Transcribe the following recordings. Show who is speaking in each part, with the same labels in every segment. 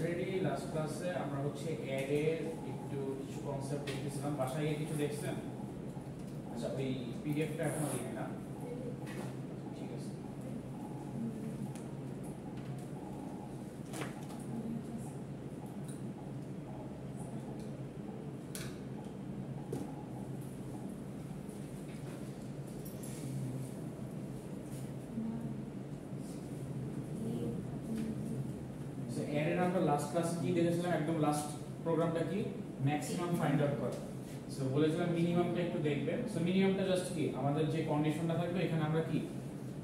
Speaker 1: Already last ক্লাসে আমরা হচ্ছে অ্যারে একটু কিছু কনসেপ্ট দেখেছিলাম, বাসায় গিয়ে কিছু দেখছেন? আচ্ছা, ওই পিডিএফটা এখনো দেখি না, ঠিক আছে। অ্যারের আমরা লাস্ট ক্লাসে কি দেখেছিলাম? একদম লাস্ট প্রোগ্রামটা কি, ম্যাক্সিমাম ফাইন্ড আউট করা। সো বলেছিলাম মিনিমামটা একটু দেখবেন। সো মিনিমামটা জাস্ট কি, আমাদের যে কন্ডিশনটা থাকবে এখানে আমরা কি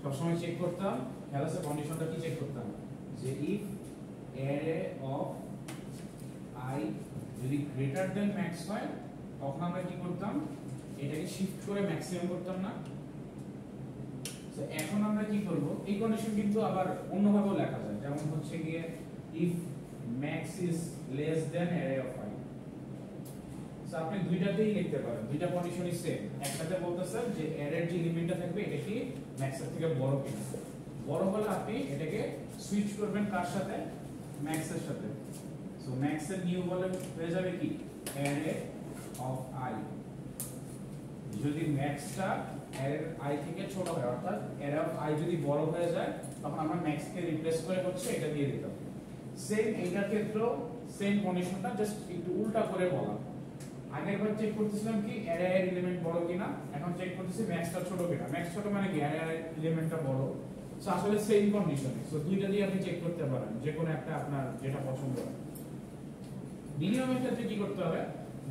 Speaker 1: সবসময় চেক করতাম, হেলাসের কন্ডিশনটা কি চেক করতাম, যে ইফ অ্যারে অফ আই যদি গ্রেটার দেন ম্যাক্স হয় তখন আমরা কি করতাম, এটাকে শিফট করে ম্যাক্সিমাম করতাম না। তো এখন আমরা কি করব, এই কন্ডিশন কিন্তু আবার অন্যভাবেও লেখা যায়, যেমন হচ্ছে গিয়ে if max is less than array of I। So আপনি দুইটাতেই লিখতে পারেন, দুইটা কন্ডিশনই সেম। একটাতে বলতেছে যে অ্যারের যে এলিমেন্টটা থাকবে এটা কি ম্যাক্স এর থেকে বড় কিনা, বড় হলে আপনি এটাকে সুইচ করবেন কার সাথে, ম্যাক্স এর সাথে। সো ম্যাক্স এর নিউ বলে হয়ে যাবে কি অ্যারে অফ I। যদি ম্যাক্সটা অ্যারে I থেকে ছোট হয়, অর্থাৎ অ্যারে অফ I যদি বড় হয়ে যায় তখন আমরা ম্যাক্স কে রিপ্লেস করে হচ্ছে এটা দিয়ে দিতাম। সেম এইটার ক্ষেত্রেও সেম কন্ডিশনটা, জাস্ট একটু উল্টা করে বলা। আগেরবার চেক করতেছিলাম কি অ্যারে এর এলিমেন্ট বড় কিনা, এখন চেক করতেছি ম্যাক্সটা ছোট কিনা। ম্যাক্স ছোট মানে কি অ্যারে এর এলিমেন্টটা বড়। সো আসলে সেম কন্ডিশন। সো দুইটা দিয়ে আপনি চেক করতে পারেন, যে কোনো একটা আপনার যেটা পছন্দ হয়। মিনিমামের ক্ষেত্রে কি করতে হবে,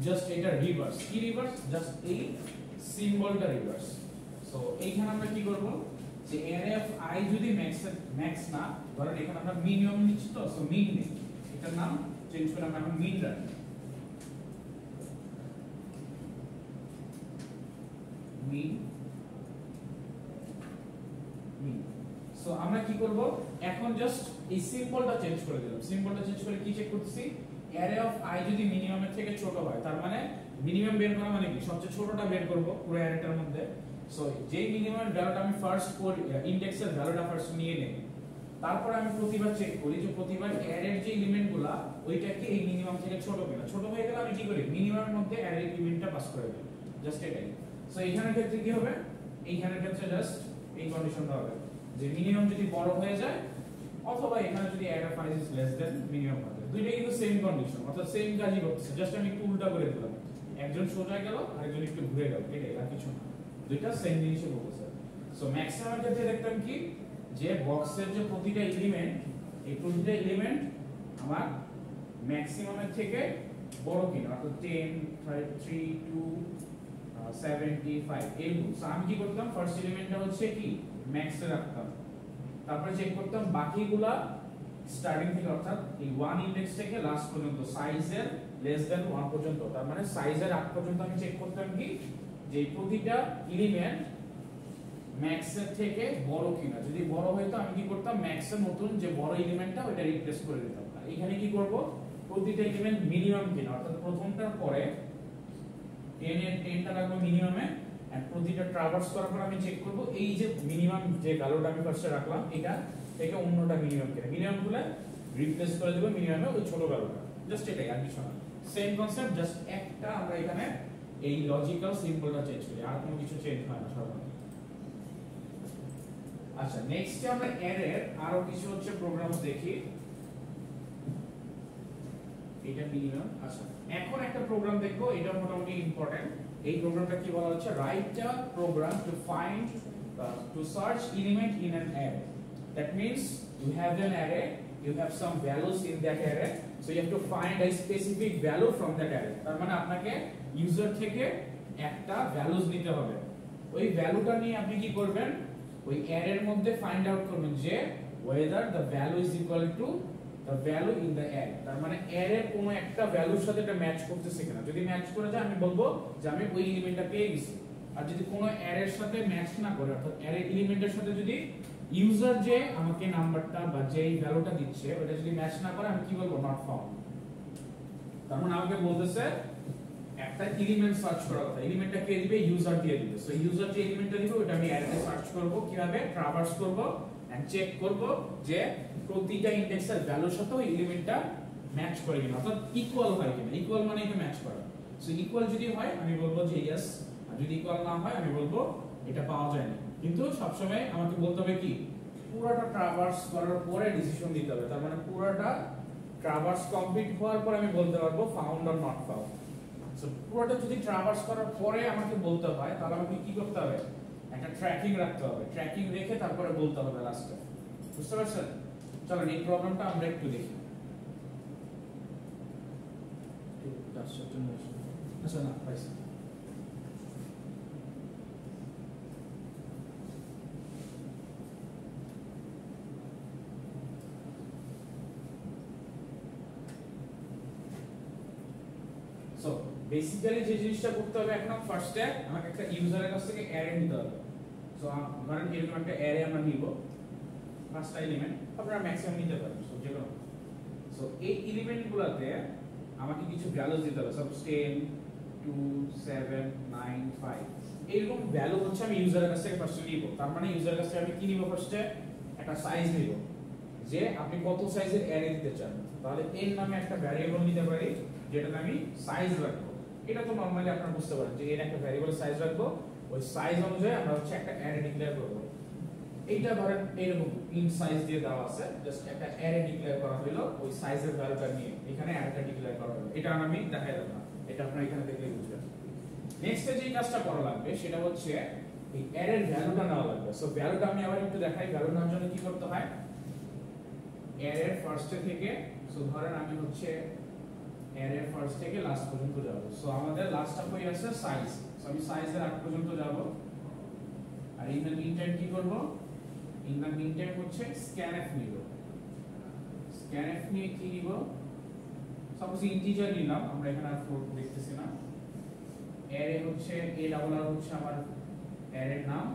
Speaker 1: জাস্ট এটা রিভার্স। কি রিভার্স? জাস্ট এই সিম্বলটা রিভার্স। সো এইখানে আমরা কি করব, যে অ্যারে অফ I যদি ম্যাক্স না, ধরেন এখানে আমরা মিনিমাম নিচ্ছি, তো সো মিন নেই, এটার নাম চেঞ্জ করে আমরা এখন মিন রাখি। মিন মিন। সো আমরা কি করব, এখন জাস্ট এই সিম্বলটা চেঞ্জ করে দিলাম। সিম্বলটা চেঞ্জ করে কি চেক করতেছি, অ্যারে অফ I যদি মিনিমামের থেকে ছোট হয়, তার মানে মিনিমাম বের করা মানে কি সবচেয়ে ছোটটা বের করব পুরো অ্যারেটার মধ্যে। সো যে মিনিমাম ভ্যালুটা আমি ফার্স্ট করি, ইনডেক্সের ভ্যালুটা ফার্স্ট নিয়ে নেই, তারপর আমি প্রতিবার চেক করি যে প্রতিবার অ্যারের যে এলিমেন্টগুলো ওইটা কি এই মিনিমাম থেকে ছোট কিনা। ছোট হয়ে গেলে আমি কি করি, মিনিমামের মধ্যে অ্যারের এলিমেন্টটা পাস করে দিই, জাস্ট এটাই। সো এইখানের ক্ষেত্রে কি হবে, এইখানের ক্ষেত্রে জাস্ট এই কন্ডিশনটা হবে যে মিনিমাম যদি বড় হয়ে যায়, অথবা এখানে যদি array of I is less than minimum হবে। দুইটাই কিন্তু সেম কন্ডিশন, অর্থাৎ সেম কাজই করতেছে, জাস্ট আমি একটু উল্টা করে দিলাম। একজন সোজা গেল, আরেকজন একটু ঘুরে গেল, এটাই, আর কিছু না। দুইটা সেম জিনিসই বলতেছে। সো ম্যাক্সিমামের ক্ষেত্রে দেখতাম কি, যে বক্সের যে প্রতিটা এলিমেন্ট, এই প্রতিটা এলিমেন্ট আমার ম্যাক্সিমামের থেকে বড় কিনা, অর্থাৎ 10, 3, 2, 75 এইরকম। সো আমি কি করতাম, ফার্স্ট এলিমেন্টটা হচ্ছে কি ম্যাক্সে রাখতাম, তারপরে চেক করতাম বাকিগুলা স্টার্টিং থেকে, অর্থাৎ এই 1 ইনডেক্স থেকে লাস্ট পর্যন্ত সাইজের লেস দ্যান 1 পর্যন্ত, তার মানে সাইজের আগ পর্যন্ত আমি চেক করতাম কি, যে প্রতিটা এলিমেন্ট ম্যাক্সের থেকে বড় কিনা। যদি বড় হইতো আমি কি করতাম, ম্যাক্সের মতন যে বড় এলিমেন্টটা ওটা রিপ্লেস করে দিতাম। আর এখানে কি করব, প্রতিটা এলিমেন্ট মিনিমাম কিনা, অর্থাৎ প্রথমটার পরে 10 এর 10টা রাখবো মিনিমামে, এন্ড প্রতিটা ট্রাভার্স করার পর আমি চেক করব এই যে মিনিমাম যে ভ্যালুটা আমি ফার্স্টে রাখলাম এটা থেকে অন্যটা মিনিমাম কিনা। মিনিমাম গুলো রিপ্লেস করে দেব মিনিমামে ওই ছোট ভ্যালুটা, জাস্ট এটাই, আর কিছু না। সেম কনসেপ্ট, জাস্ট একটা আমরা এখানে এই লজিক্যাল সিম্বলটা চেঞ্জ করি, আর কোনো কিছু চেঞ্জ হয় না সাধারণত। আচ্ছা, নেক্সট আমরা অ্যারের আরো কিছু হচ্ছে প্রোগ্রাম দেখি। এটা মিনিমাম। আচ্ছা, এখন একটা প্রোগ্রাম দেখবো, এটা মোটামুটি ইম্পর্টেন্ট। এই প্রোগ্রামটা কি বলা হচ্ছে, write a program to find to search element in an array. That means you have an array, you have some values in that array, so you have to find a specific value from that array। তার মানে আপনাকে user থেকে একটা values নিতে হবে। ওই ভ্যালুটা নিয়ে আপনি কি করবেন, ওই অ্যারের মধ্যে ফাইন্ড আউট করবেন যে whether the value is equal to the value in the array। তার মানে অ্যারের কোনো একটা ভ্যালুর সাথে এটা ম্যাচ করতেছে কিনা। যদি ম্যাচ করে যায় আমি বলবো যে আমি ওই এলিমেন্টটা পেয়ে গেছি। আর যদি কোনো অ্যারের সাথে ম্যাচ না করে, অর্থাৎ অ্যারে এলিমেন্টের সাথে যদি ইউজার যে আমাকে নাম্বারটা বা যেই ভ্যালুটা দিচ্ছে ওটা যদি ম্যাচ না করে, আমি কি বলবো, নট ফাউন্ড। তার মানে আমাকে বলতেছে একটা এলিমেন্ট সার্চ করার কথা, এলিমেন্টটা কে দিবে, ইউজার দিয়ে দিবে। সো ইউজার যে এলিমেন্টটা দিবে ওটা আমি অ্যারেতে সার্চ করব, কিভাবে ট্রাভার্স করব এন্ড চেক করব যে প্রতিটা ইনডেক্সের ভ্যালুর সাথে ওই এলিমেন্টটা ম্যাচ করে কিনা, অর্থাৎ ইকুয়াল হয় কিনা। ইকুয়াল মানে এটা ম্যাচ করা। সো ইকুয়াল যদি হয় আমি বলবো যে ইয়েস, আর যদি ইকুয়াল না হয় আমি বলবো এটা পাওয়া যায় না। কিন্তু সবসময় আমাকে বলতে হবে কি পুরোটা ট্রাভার্স করার পরে ডিসিশন দিতে হবে। তার মানে পুরোটা ট্রাভার্স কমপ্লিট হওয়ার পর আমি বলতে পারবো found or not found. So পুরোটা যদি ট্রাভার্স করার পরে আমাকে বলতে হয় তাহলে আমাকে কি করতে হবে, একটা ট্র্যাকিং রাখতে হবে। ট্র্যাকিং রেখে তারপরে বলতে হবে লাস্টে। বুঝতে পারছেন? চলেন এই প্রবলেমটা আমরা একটু দেখি। আচ্ছা না পাইছি। সো বেসিক্যালি যে জিনিসটা করতে হবে এখন ফার্স্টে আমাকে একটা ইউজারের কাছ থেকে অ্যারে নিতে হবে। সো ধরেন এরকম একটা অ্যারে আমরা নিব, পাঁচটা এলিমেন্ট, আপনারা ম্যাক্সিমাম নিতে পারেন সো যে কোনো। সো এই এলিমেন্টগুলোতে আমাকে কিছু ভ্যালুস দিতে হবে। সাপোজ 10 2 7 9 5 এরকম ভ্যালু হচ্ছে আমি ইউজারের কাছ থেকে ফার্স্টে নিব। তার মানে ইউজারের কাছ থেকে আমি কি নিব, ফার্স্টে একটা সাইজ নিব, যে আপনি কত সাইজের অ্যারে দিতে চান। তাহলে এর নামে একটা ভ্যারিয়েবল নিতে পারি যেটাতে আমি সাইজ রাখবো। এটা তো নরমালি আপনারা বুঝতে পারেন যে এর একটা ভ্যারিয়েবল সাইজ রাখবো, ওই সাইজ অনুযায়ী আমরা হচ্ছে একটা অ্যারে ডিক্লেয়ার করব। এইটা ধরেন এরকম ইন্ট সাইজ দিয়ে দেওয়া আছে, জাস্ট একটা অ্যারে ডিক্লেয়ার করা হলো ওই সাইজের ভ্যালুটা নিয়ে এখানে অ্যারেটা ডিক্লেয়ার করা হলো। এটা আমি দেখাই দেব না, এটা আপনারা এখানে দেখলে বুঝবেন। নেক্সট যে কাজটা করা লাগবে সেটা হচ্ছে এই অ্যারের ভ্যালুটা নেওয়া লাগবে। সো ভ্যালুটা আমি আবার একটু দেখাই। ভ্যালু নেওয়ার জন্য কি করতে হয়, অ্যারের ফার্স্টে থেকে, সো ধরেন আমি হচ্ছে অ্যারের ফার্স্ট থেকে লাস্ট পর্যন্ত যাব। সো আমাদের লাস্টটা কই আছে, সাইজ। সো আমি সাইজের আগ পর্যন্ত যাব। আর ইন দ্য মিন টাইম কি করব, ইন দ্য মিন টাইম হচ্ছে scanf নিব। scanf নিয়ে কি নিব, সাপোজ ইন্টিজার নিলাম, আমরা এখানে আর ফ্লোট দেখতেছি না। অ্যারে হচ্ছে a ডাবল আর হচ্ছে আমার অ্যারের নাম।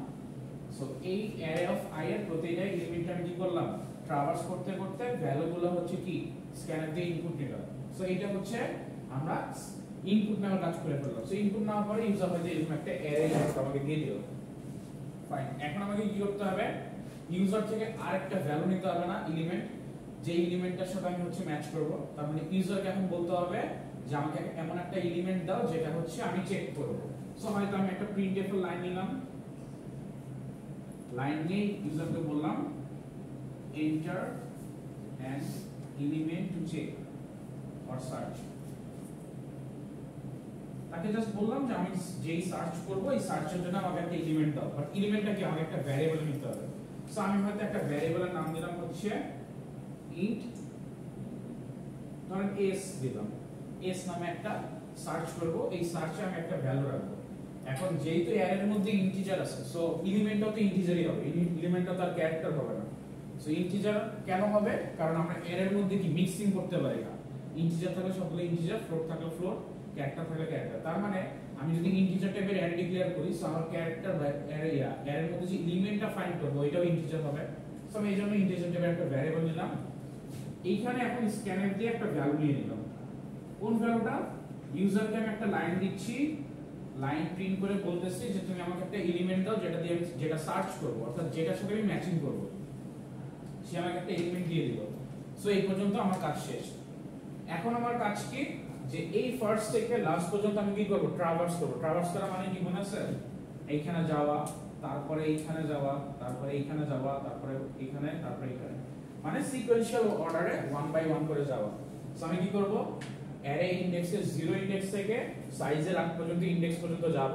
Speaker 1: সো এই অ্যারে অফ i এর প্রতিটা এলিমেন্ট আমি কি করলাম, ট্রাভার্স করতে করতে ভ্যালুগুলো হচ্ছে কি scanf দিয়ে ইনপুট নিলাম। সো এটা হচ্ছে আমরা ইনপুট নেওয়ার কাজ করে ফেললাম। সো ইনপুট নেওয়ার পরে ইউজার হয়তো এরকম একটা অ্যারে আমাকে দিয়ে দিল। ফাইন, এখন আমাকে কি করতে হবে, ইউজার থেকে আরেকটা ভ্যালু নিতে হবে না, এলিমেন্ট, যে এলিমেন্টটার সাথে আমি হচ্ছে ম্যাচ করব। তার মানে ইউজারকে এখন বলতে হবে যে আমাকে এমন একটা এলিমেন্ট দাও যেটা হচ্ছে আমি চেক করব। সো হয়তো আমি একটা প্রিন্টএফ লাইন নিলাম, লাইন নিয়ে ইউজারকে বললাম enter an element to check or search। তাকে জাস্ট বললাম যে আমি যেই সার্চ করব এই সার্চের জন্য আমাকে একটা এলিমেন্ট দাও, বাট এলিমেন্টটা কি আমাকে একটা ভ্যারিয়েবল নিতে হবে। সো আমি হয়তো একটা ভ্যারিয়েবলের নাম দিলাম হচ্ছে int, ধরেন s দিলাম, s নামে একটা সার্চ করব, এই সার্চে আমি একটা ভ্যালু রাখবো। এখন যেহেতু অ্যারের মধ্যে ইন্টিজার আছে, সো এলিমেন্টটাও তো ইন্টিজারই হবে, এলিমেন্টটা তো আর ক্যারেক্টার হবে না। সো ইন্টিজার কেন হবে, কারণ আমরা অ্যারের মধ্যে কি মিক্সিং করতে পারি না। ইন্টিজার থাকলে সবগুলো ইন্টিজার, ফ্লোট থাকলে ফ্লোট, ক্যারেক্টার থাকলে ক্যারেক্টার। তার মানে আমি যদি ইন্টিজার টাইপের অ্যারে ডিক্লেয়ার করি, সো আমার ক্যারেক্টার অ্যারের মধ্যে যে এলিমেন্টটা ফাইন্ড করব এটাও ইন্টিজার হবে। সো আমি এইজন্য ইন্টিজার টাইপের একটা ভ্যারিয়েবল নিলাম। এইখানে এখন স্ক্যানএফ দিয়ে একটা ভ্যালু নিয়ে নিলাম। কোন ভ্যালুটা, ইউজারকে আমি একটা লাইন দিচ্ছি, লাইন প্রিন্ট করে বলতেছি যে তুমি আমাকে একটা এলিমেন্ট দাও যেটা দিয়ে আমি যেটা সার্চ করব, অর্থাৎ যেটার সাথে আমি ম্যাচিং করব। সে আমাকে একটা এলিমেন্ট দিয়ে দিল। সো এই পর্যন্ত আমার কাজ শেষ। এখন আমার কাজ কি, যে এই ফার্স্ট থেকে লাস্ট পর্যন্ত আমি কি করব, ট্রাভার্স করব। ট্রাভার্স করা মানে কি মনে আছে, এইখানে যাওয়া, তারপরে এইখানে যাওয়া, তারপরে এইখানে যাওয়া, তারপরে এইখানে, তারপরে এইখানে, মানে সিকোয়েন্সিয়াল অর্ডারে 1 বাই 1 করে যাওয়া। সো আমি কি করব, অ্যারে ইনডেক্সের 0 ইনডেক্স থেকে সাইজের আগ পর্যন্ত ইনডেক্স পর্যন্ত যাব।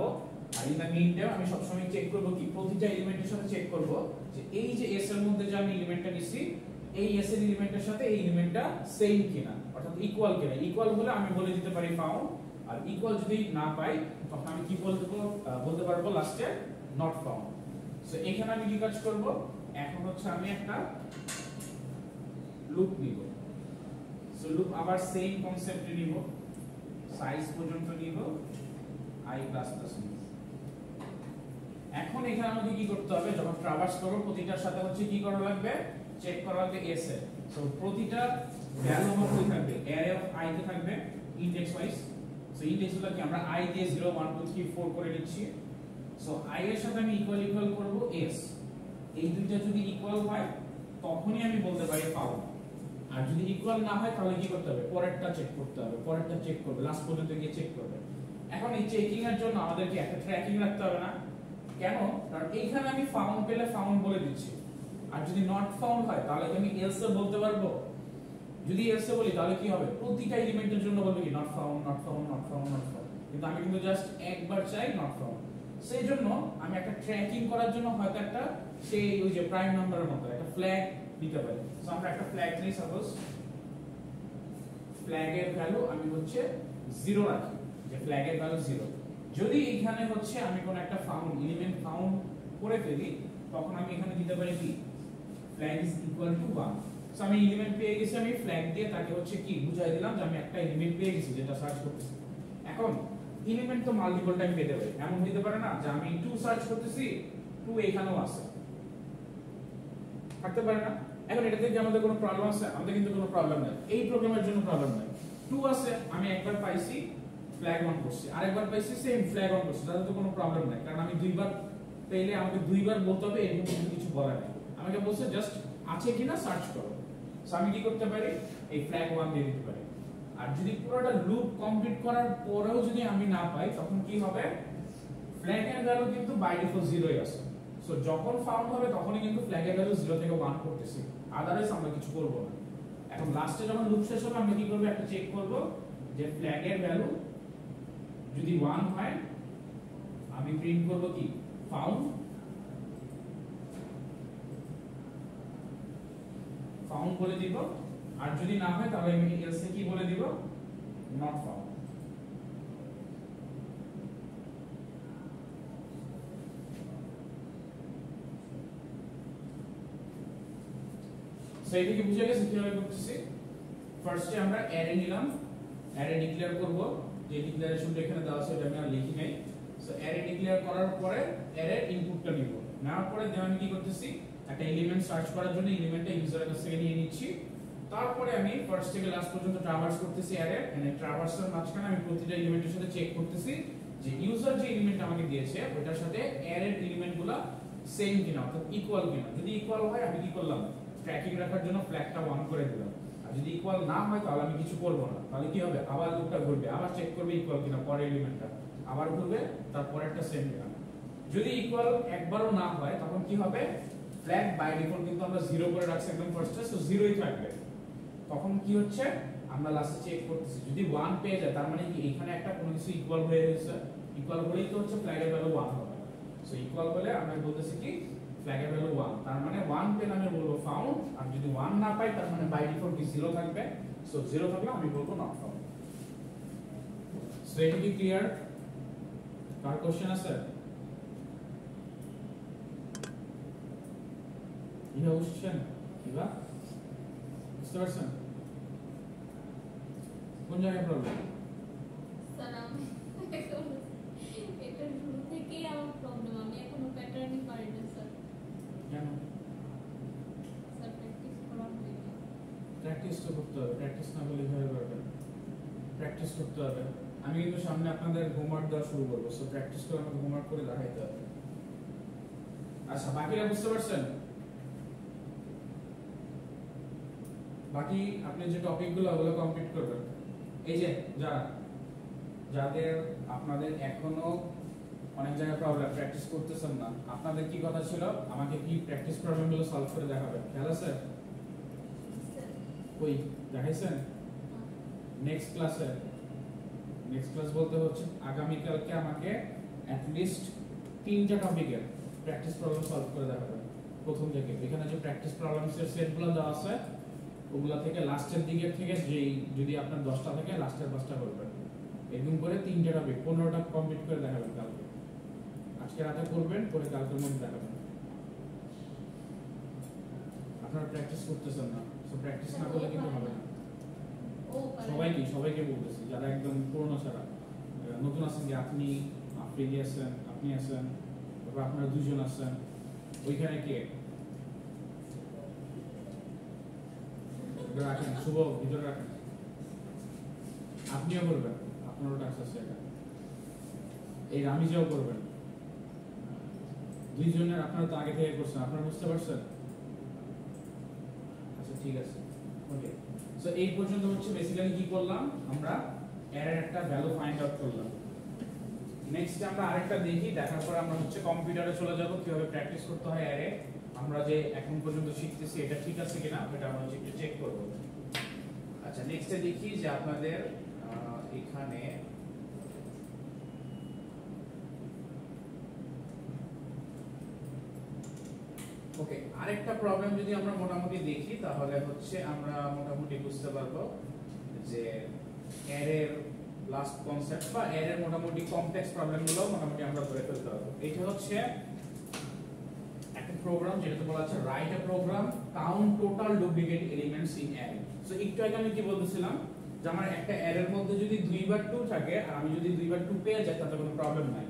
Speaker 1: আর ইন দ্য মিন টাইম আমি সবসময় চেক করব কি, প্রতিটা এলিমেন্টের সাথে চেক করব যে এই যে s এর মধ্যে যে আমি এলিমেন্টটা নিছি, এই s এর এলিমেন্টের সাথে এই এলিমেন্টটা সেম কিনা, অর্থাৎ ইকুয়াল কিনা। ইকুয়াল হলে আমি বলে দিতে পারি ফাউন্ড, আর ইকুয়াল যদি না পাই তখন আমি কি বলতে পারবো লাস্টে নট ফাউন্ড। সো এখানে আমি কি কাজ করব, এখন হচ্ছে আমি একটা লুপ নিব। সো লুপ আবার সেম কনসেপ্টে নিব, সাইজ পর্যন্ত নিব, i++ নিব। এখন এখানে আমাকে কি করতে হবে, যখন ট্রাভার্স করব প্রতিটার সাথে হচ্ছে কি করা লাগবে, চেক করা লাগবে s এর। সো প্রতিটা ভ্যালু আমার কই থাকবে, অ্যারে অফ i তে থাকবে ইনডেক্স ওয়াইজ। সো ইনডেক্স গুলো কি আমরা i দিয়ে 0 1 2 3 4 করে নিচ্ছি। সো i এর সাথে আমি ইকুয়াল করব s। এই দুইটা যদি ইকুয়াল হয় তখনই আমি বলতে পারি ফাউন্ড। আর যদি ইকুয়াল না হয় তাহলে কি করতে হবে, পরেরটা চেক করতে হবে, পরেরটা চেক করবে, লাস্ট পর্যন্ত গিয়ে চেক করবে। এখন এই চেকিং এর জন্য আমাদেরকে একটা ট্র্যাকিং রাখতে হবে না? কেন? কারণ এইখানে আমি ফাউন্ড পেলে ফাউন্ড বলে দিচ্ছি, আর যদি নট ফাউন্ড হয় তাহলে কি আমি এলস বলতে পারবো? যদি এলস বলি তাহলে কি হবে, প্রতিটা এলিমেন্টের জন্য বলবো কি not found, not found, not found, not found. কিন্তু আমি কিন্তু জাস্ট একবার চাই নট ফাউন্ড। সেই জন্য আমি একটা ট্র্যাকিং করার জন্য হয়তো একটা সেই ওই যে প্রাইম নাম্বারের মতো একটা ফ্ল্যাগ দিতে পারি। সো আমরা একটা ফ্ল্যাগ নিই, সাপোজ ফ্ল্যাগের ভ্যালু আমি হচ্ছে 0 রাখি, যে ফ্ল্যাগের ভ্যালু 0। যদি এখানে হচ্ছে আমি কোন একটা ফাউন্ড এলিমেন্ট ফাউন্ড করে ফেলি, তখন আমি এখানে দিতে পারি কি flag is equal to 1। So আমি এলিমেন্ট পেয়ে গেছি, আমি ফ্ল্যাগ দিয়ে তাকে হচ্ছে কি বুঝাই দিলাম যে আমি একটা এলিমেন্ট পেয়ে গেছি যেটা সার্চ করতেছি। এখন এলিমেন্ট তো মাল্টিপল টাইম পেতে পারে, এমন হতে পারে না যে আমি 2 সার্চ করতেছি 2 এখানেও আছে, থাকতে পারে না? এখন এটা থেকে আমাদের কোনো প্রবলেম আছে? আমাদের কিন্তু কোনো প্রবলেম নাই, এই প্রোগ্রামের জন্য প্রবলেম নাই। 2 আছে, আমি একবার পাইছি ফ্ল্যাগ অন করছি, আরেকবার পাইছি সেম ফ্ল্যাগ অন করছি, তাহলে তো কোনো প্রবলেম নাই। কারণ আমি দুইবার পেলে আমাকে দুইবার বলতে হবে এরকম কোনো কিছু বলা নাই, আমাকে বলছে জাস্ট আছে কিনা সার্চ করো। সো আমি কি করতে পারি, এই ফ্ল্যাগ 1 দিয়ে দিতে পারি। আর যদি পুরোটা লুপ কমপ্লিট করার পরেও যদি আমি না পাই, তখন কি হবে, ফ্ল্যাগের ভ্যালু কিন্তু বাই ডিফল্ট 0ই আছে। সো যখন ফাউন্ড হবে তখনই কিন্তু ফ্ল্যাগের ভ্যালু 0 থেকে 1 করতেছি, আদারওয়াইজ আমরা কিছু করব না। এখন লাস্টে যখন লুপ শেষ হবে আমরা কি করব, একটা চেক করব যে ফ্ল্যাগের ভ্যালু যদি 1 হয় আমি প্রিন্ট করব কি ফাউন্ড, ফাউন্ড বলে দিব। আর যদি না হয় তাহলে আমি এলস এ কি বলে দিব, নট ফাউন্ড। সো এদিকে বুঝে গেছে কিভাবে করতেছি। ফার্স্টে আমরা অ্যারে নিলাম, অ্যারে ডিক্লেয়ার করব, যে ডিক্লারেশনটা এখানে দেওয়া আছে এটা আমি আর লিখি নাই। সো অ্যারে ডিক্লেয়ার করার পরে অ্যারে ইনপুটটা নিব, নেওয়ার পরে দেন আমি কি করতেছি, একটা এলিমেন্ট সার্চ করার জন্য এলিমেন্টটা ইউজারের কাছ থেকে নিয়ে নিচ্ছি। তারপরে আমি ফার্স্ট থেকে লাস্ট পর্যন্ত ট্রাভার্স করতেছি অ্যারে, মানে ট্রাভার্সের মাঝখানে আমি প্রতিটা এলিমেন্টের সাথে চেক করতেছি যে ইউজার যে এলিমেন্ট আমাকে দিয়েছে ওটার সাথে অ্যারের এলিমেন্টগুলো সেম কিনা, অর্থাৎ ইকুয়াল কিনা। যদি ইকুয়াল হয় আমি কি করলাম, ট্র্যাকিং রাখার জন্য ফ্ল্যাগটা 1 করে দিলাম। আর যদি ইকুয়াল না হয় তাহলে আমি কিছু করব না, তাহলে কি হবে, আবার লুপটা ঘুরবে, আবার চেক করবে ইকুয়াল কিনা পরের এলিমেন্টটা, আবার ঘুরবে, তারপরেরটা সেম কিনা। যদি ইকুয়াল একবারও না হয় তখন কি হবে, ফ্ল্যাগ বাই ডিফল্ট কিন্তু আমরা 0 করে রাখছি একদম ফার্স্টে, সো 0ই থাকবে। তখন কি হচ্ছে, আমরা লাস্টে চেক করতেছি, যদি 1 পেয়ে যায় তার মানে কি এখানে একটা কোনো কিছু ইকুয়াল হয়ে গেছে, ইকুয়াল হলেই তো হচ্ছে ফ্ল্যাগের ভ্যালু 1 হবে। সো ইকুয়াল হলে আমরা বলতেছি কি ফ্ল্যাগের ভ্যালু 1, তার মানে 1 পেলে আমি বলবো ফাউন্ড। আর যদি 1 না পাই তার মানে বাই ডিফল্ট কি 0 থাকবে। সো 0 থাকলে আমি বলবো নট ফাউন্ড। সো এটা কি ক্লিয়ার? কার কোশ্চেন আছে? ইহা কোশ্চেন কিবা বুঝতে পারছেন? কোন জায়গায় প্রবলেম?
Speaker 2: স্যার আমি এটা শুরু থেকেই আমার প্রবলেম, আমি এখনো প্যাটার্নই পারি না স্যার।
Speaker 1: কেন?
Speaker 2: স্যার প্র্যাকটিস করা হয়নি।
Speaker 1: প্র্যাকটিস তো করতে হবে, প্র্যাকটিস না করলে কিভাবে পারবেন? প্র্যাকটিস করতে হবে। আমি কিন্তু সামনে আপনাদের হোমওয়ার্ক দেওয়া শুরু করবো, সো প্র্যাকটিস করে আমাকে হোমওয়ার্ক করে দেখাইতে হবে। আচ্ছা বাকিরা বুঝতে পারছেন? বাকি আপনি যে টপিকগুলো ওগুলো কমপ্লিট করবেন। এই যে যাদের আপনাদের এখনো অনেক জায়গায় প্রবলেম, প্র্যাকটিস করতেছেন না, আপনাদের কি কথা ছিল, আমাকে কি প্র্যাকটিস প্রবলেমগুলো সলভ করে দেখাবেন, খেয়াল আছে? কই দেখাইছেন? নেক্সট ক্লাসে, নেক্সট ক্লাস বলতে হচ্ছে আগামীকালকে আমাকে অ্যাট লিস্ট 3টা টপিকের প্র্যাকটিস প্রবলেম সলভ করে দেখাবেন প্রথম থেকে। এখানে যে প্র্যাকটিস প্রবলেমসের সেটগুলো দেওয়া আছে ওগুলা থেকে লাস্টের দিকের থেকে যেই যদি আপনার 10টা থেকে লাস্টের 5টা করবেন, এরকম করে 3টা টপিক 15টা কমপ্লিট করে দেখাবেন কালকে। আজকে রাতে করবেন, করে কালকের মধ্যে দেখাবেন। আপনারা প্র্যাকটিস করতেছেন না, সো প্র্যাকটিস না করলে কিন্তু হবে না। সবাইকে বলতেছি যারা একদম পুরনো ছাড়া, নতুন আছেন যে আপনি আছেন, আপনি আছেন, তারপর আপনারা দুজন আছেন, ওইখানে কে রাখেন, শুভ ভিতরে রাখেন, আপনিও করবেন, আপনারও টাস্ক আছে এটা, এই রামিজাও করবেন, দুইজনের আপনারা তো আগে থেকে করছেন, আপনারা বুঝতে পারছেন? আচ্ছা ঠিক আছে। ওকে, সো এই পর্যন্ত হচ্ছে বেসিক্যালি কি করলাম, আমরা অ্যারের একটা ভ্যালু ফাইন্ড আউট করলাম। নেক্সট আমরা আরেকটা দেখি, দেখার পর আমরা হচ্ছে কম্পিউটারে চলে যাব কিভাবে প্র্যাকটিস করতে হয় অ্যারে। আমরা যে এখন পর্যন্ত শিখতেছি এটা ঠিক আছে কিনা এটা আমরা একটু চেক করব। আচ্ছা, নেক্সটে দেখি যে আপনাদের এখানে ওকে আরেকটা প্রবলেম যদি আমরা মোটামুটি দেখি তাহলে হচ্ছে আমরা মোটামুটি বুঝতে পারবো যে অ্যারের লাস্ট কনসেপ্ট বা অ্যারের মোটামুটি কমপ্লেক্স প্রবলেমগুলো মোটামুটি আমরা ধরে ফেলতে পারবো। এটা হচ্ছে একটা প্রোগ্রাম যেটাতে বলা আছে write a program count total duplicate elements in array. So একটু আগে আমি কি বলতেছিলাম যে আমার একটা অ্যারের মধ্যে যদি দুইবার 2 থাকে আর আমি যদি দুইবার 2 পেয়ে যাই তাতে কোনো প্রবলেম নাই।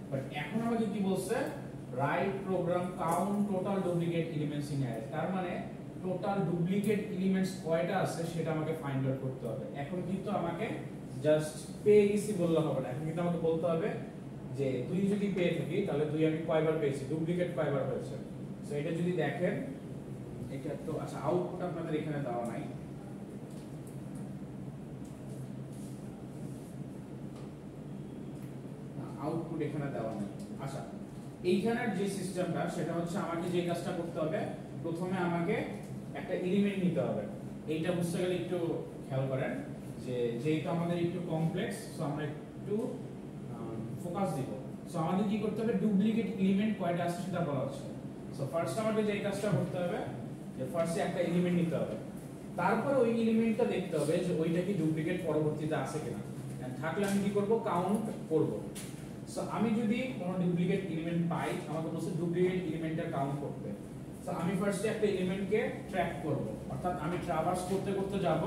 Speaker 1: বাট এখন আমাকে কি বলছে, write program count total duplicate elements in array, তার মানে টোটাল ডুপ্লিকেট এলিমেন্টস কয়টা আছে সেটা আমাকে ফাইন্ড আউট করতে হবে। এখন কিন্তু আমাকে জাস্ট পেয়ে গেছি বললে হবে না, এখন কিন্তু আমাকে বলতে হবে যে 2 যদি পেয়ে থাকি তাহলে 2 আমি কয়বার পেয়েছি, ডুপ্লিকেট কয়বার হয়েছে। সো এটা যদি দেখেন, এটা তো আচ্ছা আউটপুট আপনাদের এখানে দেওয়া নাই, আউটপুট এখানে দেওয়া নেই। আচ্ছা, এইখানের যে সিস্টেমটা সেটা হচ্ছে আমাকে যে কাজটা করতে হবে, প্রথমে আমাকে একটা এলিমেন্ট নিতে হবে। এইটা বুঝতে গেলে একটু খেয়াল করেন যে যেহেতু আমাদের একটু কমপ্লেক্স, সো আমরা একটু ফোকাস দিব। সো আমাদের কি করতে হবে, ডুপ্লিকেট এলিমেন্ট কয়টা আছে সেটা বলা হচ্ছে। সো ফার্স্ট আমাকে যে কাজটা করতে হবে যে ফার্স্টে একটা এলিমেন্ট নিতে হবে, তারপর ওই এলিমেন্টটা দেখতে হবে যে ওইটা কি ডুপ্লিকেট পরবর্তীতে আছে কিনা, থাকলে আমি কি করব, কাউন্ট করব। সো আমি যদি কোনো ডুপ্লিকেট এলিমেন্ট পাই, আমাকে বলছে ডুপ্লিকেট এলিমেন্টের কাউন্ট করতে। সো আমি ফার্স্টে একটা এলিমেন্টকে ট্র্যাক করব, অর্থাৎ আমি ট্রাভার্স করতে করতে যাব।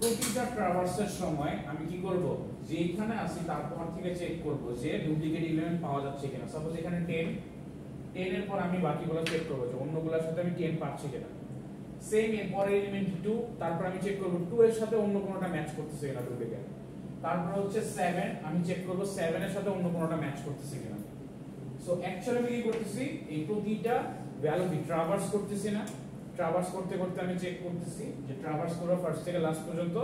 Speaker 1: প্রতিটা ট্রাভার্সের সময় আমি কি করব, যে এখানে আসি তারপর থেকে চেক করব যে ডুপ্লিকেট এলিমেন্ট পাওয়া যাচ্ছে কিনা। সাপোজ এখানে 10 এর পর আমি বাকিগুলো চেক করব যে অন্যগুলোর সাথে আমি 10 পাচ্ছি কিনা। সেম এর পরের এলিমেন্ট 2, তারপর আমি চেক করব 2 এর সাথে অন্য কোনোটা ম্যাচ করতেছে কিনা ডুপ্লিকেট। তারপর হচ্ছে 7, আমি চেক করব 7 এর সাথে অন্য কোনোটা ম্যাচ করতেছে কিনা। সো অ্যাকচুয়ালি আমি কি করতেছি, এই প্রতিটা ভ্যালু ট্রাভার্স করতেছি না, ট্রাভার্স করতে করতে আমি চেক করতেছি যে ট্রাভার্স করা ফার্স্ট থেকে লাস্ট পর্যন্ত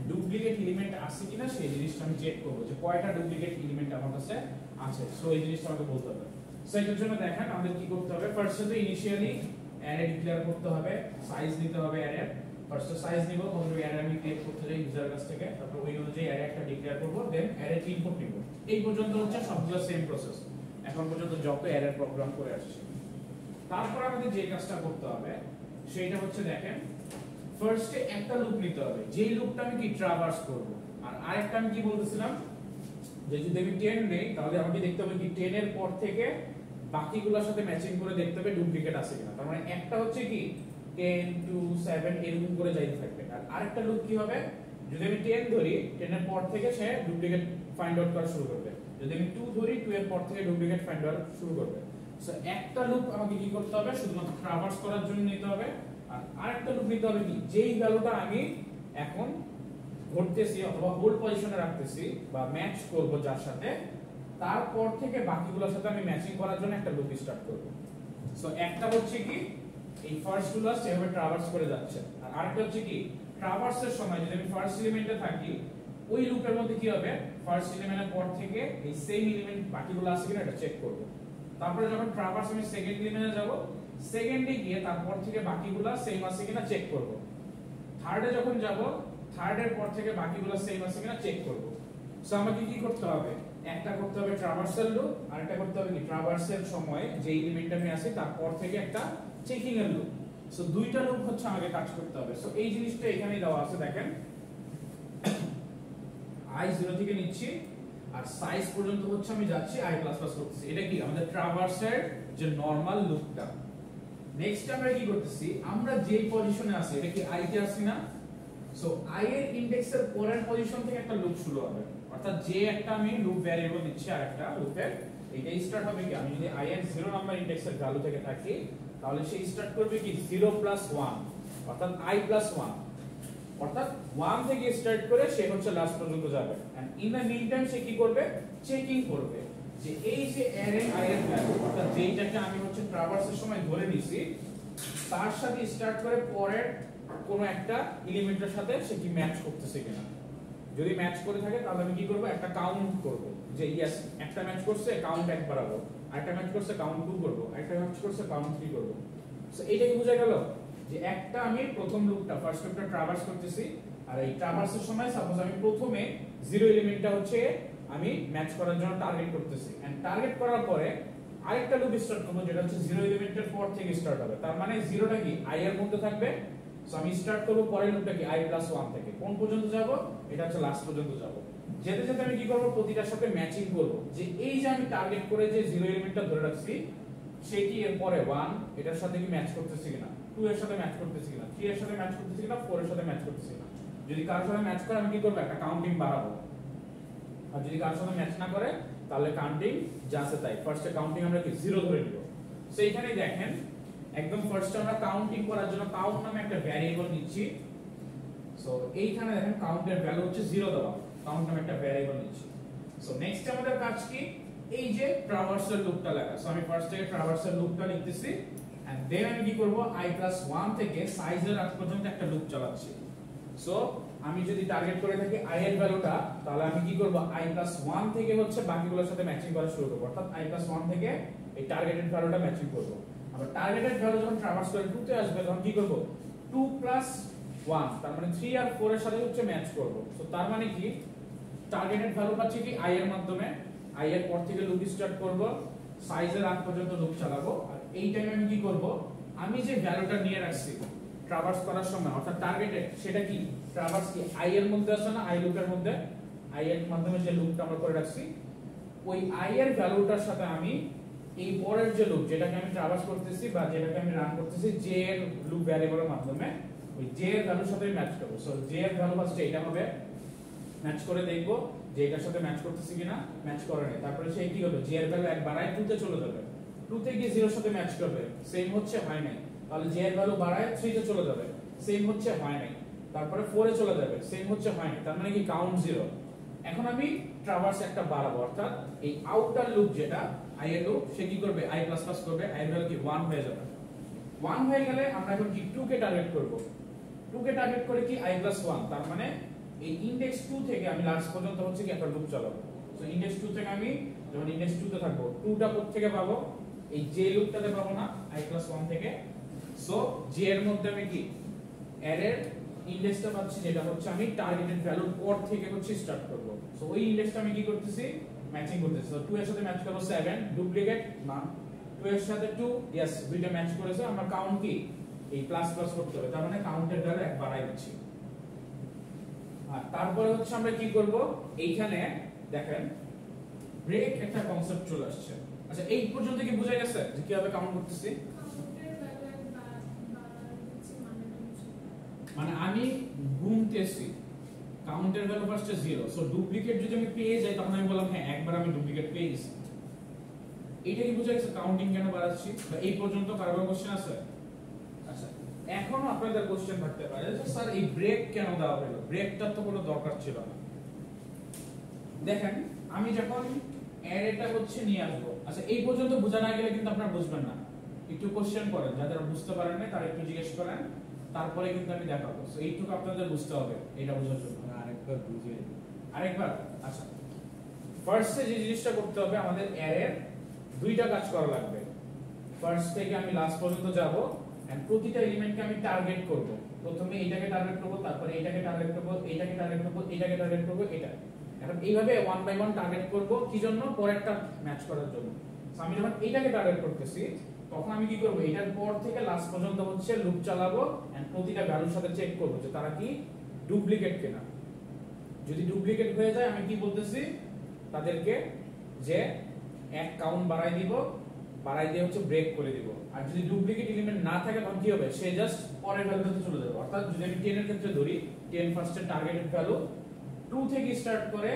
Speaker 1: ডুপ্লিকেট এলিমেন্ট আছে কিনা সেই জিনিসটা আমি চেক করব যে কয়টা ডুপ্লিকেট এলিমেন্ট আমার কাছে আছে। সো এই জিনিসটা আমাকে বলতে হবে। সো এর জন্য দেখেন আমাদের কি করতে হবে, ফার্স্টে তো ইনিশিয়ালি অ্যারে ডিক্লেয়ার করতে হবে, সাইজ নিতে হবে অ্যারে। ফার্স্টে সাইজ নিব, তারপর অ্যারে আমি ক্রিয়েট করতে যাই ইউজার কাছ থেকে, তারপর ওই অনুযায়ী অ্যারে একটা ডিক্লেয়ার করব, দেন অ্যারে ইনপুট নিব। এই পর্যন্ত হচ্ছে সবগুলো সেম প্রসেস এখন পর্যন্ত যত অ্যারে প্রোগ্রাম করে আসছি। তারপর আমাদের যে কাজটা করতে হবে সেটা হচ্ছে দেখেন, ফার্স্টে একটা লুপ নিতে হবে, যেই লুপটা আমি কি ট্রাভার্স করব। আর আরেকটা আমি কি বলতেছিলাম যে যদি আমি 10 নেই তাহলে আমাকে দেখতে হবে কি 10 এর পর থেকে বাকিগুলোর সাথে ম্যাচিং করে দেখতে হবে ডুপ্লিকেট আছে কিনা। তার মানে একটা হচ্ছে কি 10 2 7 এরকম করে যাইতে থাকবে। আর আরেকটা লুপ কি হবে, যদি আমি 10 ধরি 10 এর পর থেকে সে ডুপ্লিকেট ফাইন্ড আউট করা শুরু করবে। যদি আমি 2 ধরি 2 এর পর থেকে ডুপ্লিকেট ফাইন্ড আউট শুরু করবে। সো একটা লুপ আমাকে কি করতে হবে, শুধুমাত্র ট্রাভার্স করার জন্য নিতে হবে। আর আরেকটা লুপ নিতে হবে কি, যেই ভ্যালুটা আমি এখন ধরতেছি অথবা হোল্ড পজিশনে রাখতেছি বা ম্যাচ করব যার সাথে, তারপর থেকে বাকিগুলোর সাথে আমি ম্যাচিং করার জন্য একটা লুপ স্টার্ট করব। সো একটা হচ্ছে কি এই ফার্স্ট গুলো সেভাবে ট্রাভার্স করে যাচ্ছে, আর আরেকটা হচ্ছে কি ট্রাভার্সের সময় যদি আমি ফার্স্ট এলিমেন্টে থাকি ওই লুপের মধ্যে কি হবে, ফার্স্ট এলিমেন্টের পর থেকে এই সেম এলিমেন্ট বাকিগুলো আছে কিনা এটা চেক করব। তারপরে যখন ট্রাভার্স আমি সেকেন্ড এলিমেন্টে যাব, সেকেন্ডে গিয়ে তারপর থেকে বাকিগুলো সেম আছে কিনা চেক করব। থার্ডে যখন যাব, থার্ডের পর থেকে বাকিগুলো সেম আছে কিনা চেক করব। সো আমাকে কি করতে হবে, একটা করতে হবে ট্রাভার্সাল লুপ, আর একটা করতে হবে কি ট্রাভার্সের সময় যে এলিমেন্ট আমি আছে তারপর থেকে একটা চেকিং এর লুপ। সো দুইটা লুপ হচ্ছে আমাকে কাজ করতে হবে। সো এই জিনিসটা এখানেই দেওয়া আছে দেখেন, i 0 থেকে নিচ্ছি আর সাইজ পর্যন্ত হচ্ছে আমি যাচ্ছি i++ করতেছি। এটা কি আমাদের ট্রাভার্সের যে নরমাল লুপটা। নেক্সট আমরা কি করতেছি, আমরা যে পজিশনে আছি এটা কি i তে আছি না। সো i এর ইনডেক্সের পরের পজিশন থেকে একটা লুপ শুরু হবে, অর্থাৎ যে একটা আমি লুপ ভ্যারিয়েবল দিচ্ছি আর একটা লুপের এটা স্টার্ট হবে কি, আমি যদি i এর 0 নাম্বার ইনডেক্সের ভ্যালু থেকে থাকি তাহলে সে স্টার্ট করবে কি 0 + 1 অর্থাৎ i+1, অর্থাৎ 1 থেকে স্টার্ট করে সে হচ্ছে লাস্ট পর্যন্ত যাবে। And in the mean time সে কি করবে, চেকিং করবে যে এই যে অ্যারে i এর ভ্যালু অর্থাৎ যেইটাকে আমি হচ্ছে ট্রাভার্সের সময় ধরে নিছি তার সাথে স্টার্ট করে পরের কোনো একটা এলিমেন্টের সাথে সে কি ম্যাচ করতেছে কিনা। যদি ম্যাচ করে থাকে তাহলে আমি কি করব, একটা কাউন্ট করব যে ইয়েস একটা ম্যাচ করছে কাউন্ট 1 বাড়াবো, আরেকটা ম্যাচ করছে কাউন্ট 2 করব, আরেকটা ম্যাচ করছে কাউন্ট 3 করব। সো এইটা কি বোঝা গেল যে একটা আমি প্রথম লুপটা ফার্স্ট লুপটা ট্রাভার্স করতেছি, আর এই ট্রাভার্সের সময় সাপোজ আমি প্রথমে জিরো এলিমেন্টটা হচ্ছে আমি ম্যাচ করার জন্য টার্গেট করতেছি, এন্ড টার্গেট করার পরে আরেকটা লুপ স্টার্ট করব যেটা হচ্ছে জিরো এলিমেন্টের পর থেকে স্টার্ট হবে। তার মানে জিরোটা কি i এর মধ্যে থাকবে। সো আমি স্টার্ট করব পরের লুপটা কি i+1 থেকে কোন পর্যন্ত যাব, এটা হচ্ছে লাস্ট পর্যন্ত যাব। যেতে যেতে আমি কি করব, প্রতিটার সাথে ম্যাচিং করব যে এই যে আমি টার্গেট করে যে জিরো এলিমেন্টটা ধরে রাখছি সেই কি এর পরে 1 এটার সাথে কি ম্যাচ করতেছে কিনা, 2 এর সাথে ম্যাচ করতেছে কিনা, 3 এর সাথে ম্যাচ করতেছে কিনা, 4 এর সাথে ম্যাচ করতেছে কিনা। যদি কারোর সাথে ম্যাচ করে আমি কি করব, একটা কাউন্টিং বাড়াবো। আর যদি কারোর সাথে ম্যাচ না করে তাহলে কাউন্টিং যা আছে তাই, ফার্স্টে কাউন্টিং আমরা কি 0 ধরে নিব। সো এইখানেই দেখেন একদম ফার্স্টে আমরা কাউন্টিং করার জন্য কাউন্ট নামে একটা ভ্যারিয়েবল নিচ্ছি। সো এইখানে দেখেন কাউন্টের ভ্যালু হচ্ছে 0 দেওয়া, কাউন্ট নামে একটা ভ্যারিয়েবল নিচ্ছি। সো নেক্সট আমাদের কাজ কি, এই যে ট্রাভার্সাল লুপটা লেখা। সো আমি ফার্স্ট থেকে ট্রাভার্সাল লুপটা লিখতেছি, এন্ড দেন আমি কি করব, i+1 থেকে সাইজের আগ পর্যন্ত একটা লুপ চালাচ্ছি। সো আমি যদি টার্গেট করে থাকি i এর ভ্যালুটা, তাহলে আমি কি করব, i+1 থেকে হচ্ছে বাকিগুলোর সাথে ম্যাচিং করা শুরু করব, অর্থাৎ i+1 থেকে এই টার্গেটেড ভ্যালুটা ম্যাচিং করব। আবার টার্গেটেড ভ্যালু যখন ট্রাভার্স করে 2 তে আসবে তখন কি করব, 2 + 1 তার মানে 3 আর 4 এর সাথে হচ্ছে ম্যাচ করব। সো তার মানে কি টার্গেটেড ভ্যালু পাচ্ছি কি i এর মাধ্যমে, i এর পর থেকে লুপ স্টার্ট করব, সাইজের আগ পর্যন্ত লুপ চালাবো। আর এই টাইমে আমি কি করব, আমি যে ভ্যালুটা নিয়ে রাখছি ট্রাভার্স করার সময় অর্থাৎ টার্গেটেড, সেটা কি ট্রাভার্স কি i এর মধ্যে আছে না, i লুপের মধ্যে, i এর মাধ্যমে যে লুপটা আমরা করে রাখছি ওই i এর ভ্যালুটার সাথে আমি এই পরের যে লুপ যেটাকে আমি ট্রাভার্স করতেছি বা যেটাকে আমি রান করতেছি j এর লুপ ভ্যারিয়েবলের মাধ্যমে ওই j এর ভ্যালুর সাথে ম্যাচ করব। সো j এর ভ্যালু ফার্স্টে এটা হবে, ম্যাচ করে দেখব যে এটার সাথে ম্যাচ করতেছি কিনা, ম্যাচ করে না। তারপরে সেই কি হলো, j এর ভ্যালু এক বাড়ায় 2 তে চলে যাবে, 2 তে গিয়ে 0 এর সাথে ম্যাচ করবে, সেম হচ্ছে হয় নাই। তাহলে j এর ভ্যালু বাড়ায় 3 তে চলে যাবে, সেম হচ্ছে হয় নাই। তারপরে 4 এ চলে যাবে, সেম হচ্ছে হয় নাই। তার মানে কি কাউন্ট 0। এখন আমি ট্রাভার্স একটা বাড়াবো, অর্থাৎ এই আউটার লুপ যেটা i এর লুপ সে কি করবে, i++ করবে, i এর ভ্যালু কি 1 হয়ে যাবে। 1 হয়ে গেলে আমরা এখন কি 2 কে টার্গেট করব, 2 কে টার্গেট করে কি i+1 তার মানে এই ইনডেক্স 2 থেকে আমি লাস্ট পর্যন্ত হচ্ছে কি একটা লুপ চালাবো। সো ইনডেক্স 2 থেকে আমি যখন ইনডেক্স 2 তে থাকবো 2টা কোথা থেকে পাবো, এই j লুপটাতে পাবো না i+1 থেকে। সো j এর মধ্যে আমি কি অ্যারের ইনডেক্সটা পাচ্ছি যেটা হচ্ছে আমি টার্গেটেড ভ্যালুর পর থেকে হচ্ছে স্টার্ট করব। সো ওই ইনডেক্সটা আমি কি করতেছি, ম্যাচিং করতেছি। সো 2 এর সাথে ম্যাচ করব 7, ডুপ্লিকেট না, 2 এর সাথে 2 यस দুইটা ম্যাচ করেছে। আমরা কাউন্ট কি এই প্লাস প্লাস করতে হবে, তার মানে কাউন্টের ভ্যালু এক বাড়াই দিচ্ছি। আর তারপরে হচ্ছে আমরা কি করব, এইখানে দেখেন ব্রেক একটা কনসেপ্ট চলে আসছে। আচ্ছা এই পর্যন্ত কি বোঝা গেছে যে কিভাবে কাউন্ট করতেছি? মানে আমি গুনতেছি, কাউন্টের ভ্যালু ফার্স্টে 0। সো ডুপ্লিকেট যদি আমি পেয়ে যাই তখন আমি বললাম হ্যাঁ একবার আমি ডুপ্লিকেট পেয়ে গেছি। এইটা কি বোঝা গেছে কাউন্টিং কেন বাড়াচ্ছি? বা এই পর্যন্ত কারো কোশ্চেন আছে? আচ্ছা এখনো আপনাদের কোশ্চেন থাকতে পারে যে স্যার এই ব্রেক কেন দেওয়া হলো, ব্রেকটার তো কোনো দরকার ছিল না। দেখেন আমি যখন অ্যারেটা হচ্ছে নিয়ে আসবো, আচ্ছা এই পর্যন্ত বোঝা না গেলে কিন্তু আপনারা বুঝবেন না, একটু কোশ্চেন করেন, যাদের বুঝতে পারেন না তারা একটু জিজ্ঞেস করেন, তারপরে কিন্তু আমি দেখাবো। সো এইটুকু আপনাদের বুঝতে হবে এটা বোঝার জন্য।
Speaker 3: আরেকবার বুঝে
Speaker 1: আরেকবার আচ্ছা ফার্স্টে যে জিনিসটা করতে হবে, আমাদের অ্যারের দুইটা কাজ করা লাগবে। ফার্স্ট থেকে আমি লাস্ট পর্যন্ত যাব এন্ড প্রতিটা এলিমেন্টকে আমি টার্গেট করব। প্রথমে এইটাকে টার্গেট করব, তারপরে এইটাকে টার্গেট করব, এইটাকে টার্গেট করব, এইটাকে টার্গেট করব, এটা। এখন এইভাবে 1 বাই 1 টার্গেট করব কি জন্য, পরেরটা ম্যাচ করার জন্য। সো আমি যখন এইটাকে টার্গেট করতেছি তখন আমি কি করব, এটার পর থেকে লাস্ট পর্যন্ত হচ্ছে লুপ চালাবো এন্ড প্রতিটা ভ্যালুর সাথে চেক করব যে তারা কি ডুপ্লিকেট কিনা। যদি ডুপ্লিকেট হয়ে যায় আমি কি বলতেছি তাদেরকে যে এক কাউন্ট বাড়াই দিব, বাড়াই দিয়ে হচ্ছে ব্রেক করে দিব। আর যদি ডুপ্লিকেট এলিমেন্ট না থাকে তখন কি হবে, সে জাস্ট পরের ভ্যালুতে চলে যাবে। অর্থাৎ যদি আমি 10 এর ক্ষেত্রে ধরি, 10 ফার্স্টের টার্গেটেড ভ্যালু 2 থেকে স্টার্ট করে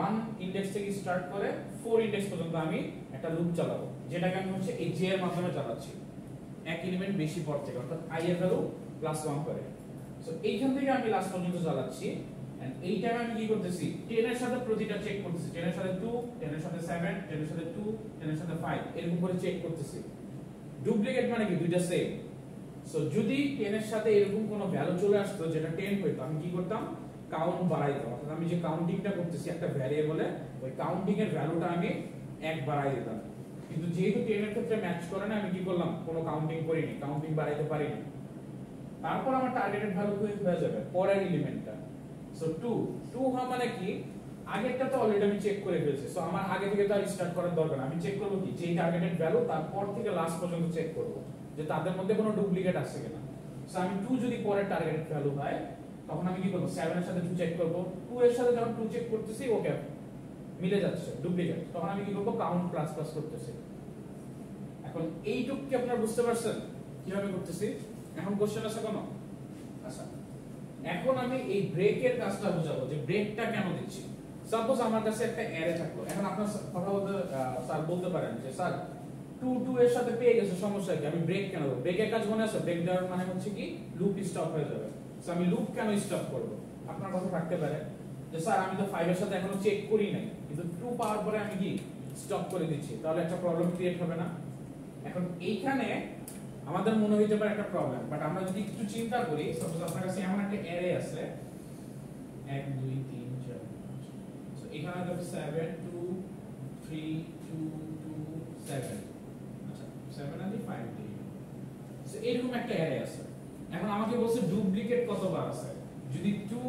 Speaker 1: 1 ইনডেক্স থেকে স্টার্ট করে 4 ইনডেক্স পর্যন্ত আমি একটা লুপ চালাবো, যেটাকে আমি হচ্ছে এই j এর মাধ্যমে চালাচ্ছি এক এলিমেন্ট বেশি পর থেকে, অর্থাৎ i এর ভ্যালু +1 করে। সো এইখান থেকে আমি লাস্ট পর্যন্ত চালাচ্ছি এন্ড এই টাইমে আমি কি করতেছি, 10 এর সাথে প্রতিটা চেক করতেছি, 10 এর সাথে 2, 10 এর সাথে 7, 10 এর সাথে 2, 10 এর সাথে 5 এরকম করে চেক করতেছি। ডুপ্লিকেট মানে কি দুইটা সেম, সো যদি 10 এর সাথে এরকম কোনো ভ্যালু চলে আসতো যেটা 10 হইতো, আমি কি করতাম, কাউন্ট বাড়াই দিতাম। অর্থাৎ আমি যে কাউন্টিংটা করতেছি একটা ভ্যারিয়েবলে, ওই কাউন্টিং এর ভ্যালুটা আমি 1 বাড়াই দিতাম। কিন্তু যেহেতু 10 এর ক্ষেত্রে ম্যাচ করে না, আমি কি করলাম, কোনো কাউন্টিং করিনি, কাউন্টিং বাড়াইতে পারিনি। তারপর আমার টার্গেটেড ভ্যালু হয়ে যাবে পরের এলিমেন্টটা। সো 2 হওয়া মানে কি, আগেরটা তো অলরেডি আমি চেক করে ফেলছি, সো আমার আগে থেকে তো আর স্টার্ট করার দরকার না। আমি চেক করব কি, যেই টার্গেটেড ভ্যালু তারপর থেকে লাস্ট পর্যন্ত চেক করব যে তাদের মধ্যে কোনো ডুপ্লিকেট আছে কিনা। সো আমি 2 যদি পরের টার্গেটেড ভ্যালু হয়, তখন আমি কি করব, 7 এর সাথে 2 চেক করব। 2 এর সাথে যখন 2 চেক করতেছি, ওকে মিলে যাচ্ছে ডুপ্লিকেট, তখন আমি কি করব, কাউন্ট প্লাস প্লাস করতেছি। এখন এইটুকু কি আপনারা বুঝতে পারছেন কিভাবে করতেছি? এখন কোশ্চেন আছে কোনো? আচ্ছা, এখন আমি এই ব্রেকের কাজটা বুঝাবো যে ব্রেকটা কেন দিচ্ছি। সাপোজ আমার কাছে একটা অ্যারে থাকলো, এখন আপনার কথা বলতে স্যার বলতে পারেন যে স্যার 2 এর সাথে পেয়ে গেছে, সমস্যা কি, আমি ব্রেক কেন দেব? ব্রেকের কাজ মনে আছে, ব্রেক দেওয়ার মানে হচ্ছে কি, লুপ স্টপ হয়ে যাবে। সো আমি লুপ কেন স্টপ করব? আপনার কথা থাকতে পারে যে স্যার আমি তো 5 এর সাথে এখনো চেক করি নাই, কিন্তু 2 পাওয়ার পরে আমি কি স্টপ করে দিচ্ছি, তাহলে একটা প্রবলেম ক্রিয়েট হবে না? এখন এইখানে আমাদের মনে হইতে পারে একটা প্রবলেম, বাট আমরা যদি একটু চিন্তা করি, সাপোজ আপনার কাছে এমন একটা অ্যারে আছে 1 2 3 4, সো এখানে দেখো 7 2 3 2 2 7, আচ্ছা 7 আর 5 সো এরকম একটা অ্যারে আছে। এখন আমাকে বলছে ডুপ্লিকেট কতবার আছে। যদি 2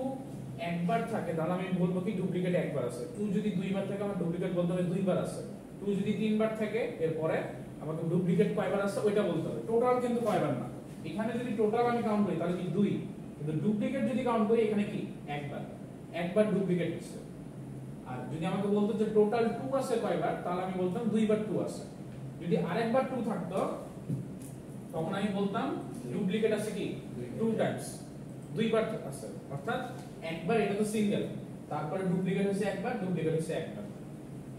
Speaker 1: একবার থাকে তাহলে আমি বলবো কি ডুপ্লিকেট একবার আছে। 2 যদি দুইবার থাকে আমার ডুপ্লিকেট বলতে হবে দুইবার আছে। 2 যদি তিনবার থাকে এরপরে আমাকে ডুপ্লিকেট কয়বার আছে ওইটা বলতে হবে, টোটাল কিন্তু কয়বার না। এখানে যদি টোটাল আমি কাউন্ট করি তাহলে কি 2, কিন্তু ডুপ্লিকেট যদি কাউন্ট করি এখানে কি একবার ডুপ্লিকেট হচ্ছে। আর যদি আমাকে বলতো যে টোটাল 2 আছে কয়বার, তাহলে আমি বলতাম দুইবার 2 আছে। যদি আরেকবার 2 থাকতো তখন আমি বলতাম ডুপ্লিকেট আছে কি 2 টাইমস, দুইবার আছে। অর্থাৎ একবার এটা তো সিঙ্গেল, তারপরে ডুপ্লিকেট হচ্ছে একবার, ডুপ্লিকেট হচ্ছে একবার।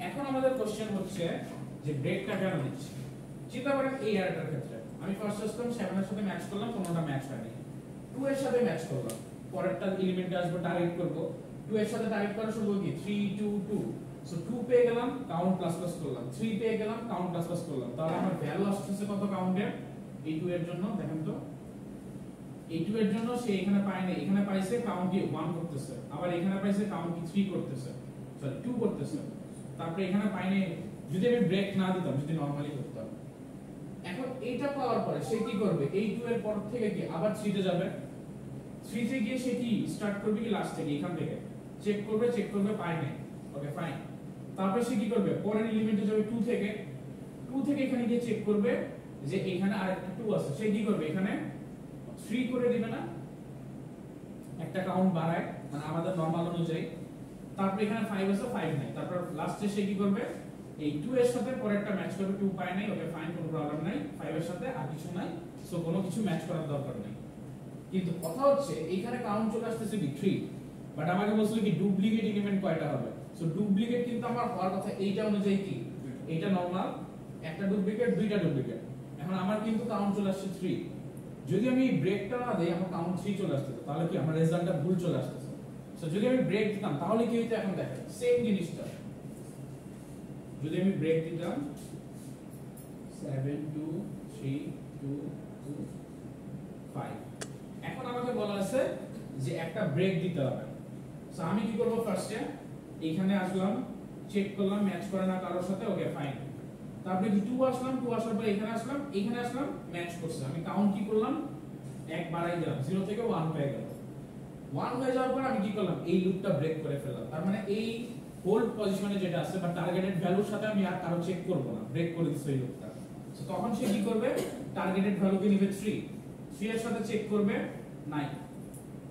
Speaker 1: এখন আমাদের কোশ্চেন হচ্ছে যে ব্রেকটা কেন দিচ্ছি। চিন্তা করেন এই অ্যারেটার ক্ষেত্রে আমি ফার্স্ট আসলাম 7 এর সাথে ম্যাচ করলাম, কোনোটা ম্যাচ হয়নি। 2 এর সাথে ম্যাচ করলাম, পরেরটা এলিমেন্টে আসবে, টার্গেট করব। 2 এর সাথে টার্গেট করা শুরু কি 3 2 2, সো 2 পেয়ে গেলাম, কাউন্ট প্লাস প্লাস করলাম। 3 পেয়ে গেলাম, কাউন্ট প্লাস প্লাস করলাম। তাহলে আমার ভ্যালু আসছে কত কাউন্টের? এই 2 এর জন্য দেখেন তো, এই 2 এর জন্য সে এখানে পায় না, এখানে পাইছে কাউন্ট কি 1 করতেছে, আবার এখানে পাইছে কাউন্ট কি 3 করতেছে, সরি 2 করতেছে। তারপরে এখানে পাই নাই, যদি আমি ব্রেক না দিতাম, যদি নরমালি করতাম। এখন এইটা পাওয়ার পরে সে কি করবে, এই 2 এর পর থেকে কি আবার 3 তে যাবে। 3 তে গিয়ে সে কি স্টার্ট করবে কি লাস্ট থেকে, এখান থেকে চেক করবে পাই নাই, ওকে ফাইন। তারপরে সে কি করবে, পরের এলিমেন্টে যাবে 2 থেকে এখানে গিয়ে চেক করবে যে এখানে আরেকটা 2 আছে। সে কি করবে, এখানে 3 করে দিবে না, একটা কাউন্ট বাড়ায় মানে আমাদের নরমাল অনুযায়ী। তারপর এখানে 5 আছে, 5 নাই। তারপর লাস্টে সে কি করবে, এই 2 এর সাথে পরেরটা ম্যাচ করবে, 2 পায় নাই, ওকে ফাইন, কোনো প্রবলেম নাই। 5 এর সাথে আর কিছু নাই, সো কোনো কিছু ম্যাচ করার দরকার নেই। কিন্তু কথা হচ্ছে এখানে কাউন্ট চলে আসতেছে কি 3, বাট আমাকে বলছিল কি ডুপ্লিকেট এলিমেন্ট কয়টা হবে। সো ডুপ্লিকেট কিন্তু আমার হওয়ার কথা এইটা অনুযায়ী কি, এইটা নরমাল, একটা ডুপ্লিকেট, দুইটা ডুপ্লিকেট। এখন আমার কিন্তু কাউন্ট চলে আসছে 3। যদি আমি ব্রেকটা না দেই আমার কাউন্ট 3 চলে আসছে, তাহলে কি আমার রেজাল্টটা ভুল চলে আসছে। সো যদি আমি ব্রেক দিতাম তাহলে কি হতো, এখন দেখেন সেম জিনিসটা, যদি আমি ব্রেক দিতাম 7 2 3 2 2 5, এখন আমাকে বলা আছে যে একটা ব্রেক দিতে হবে। সো আমি কি করব, ফার্স্টে এখানে আসলাম, চেক করলাম ম্যাচ করে না কারোর সাথে, ওকে ফাইন। তারপরে কি 2 আসলাম, 2 আসার পরে এখানে আসলাম ম্যাচ করছে। আমি কাউন্ট কি করলাম, এক বাড়াই দিলাম, 0 থেকে 1 হয়ে গেল। 1 হয়ে যাওয়ার পর আমি কি করলাম, এই লুপটা ব্রেক করে ফেললাম। তার মানে এই হোল্ড পজিশনে যেটা আছে বা টার্গেটেড ভ্যালুর সাথে আমি আর কারো চেক করব না, ব্রেক করে দিচ্ছি এই লুপটা। সো তখন সে কি করবে, টার্গেটেড ভ্যালুকে নিবে 3 এর সাথে চেক করবে 9।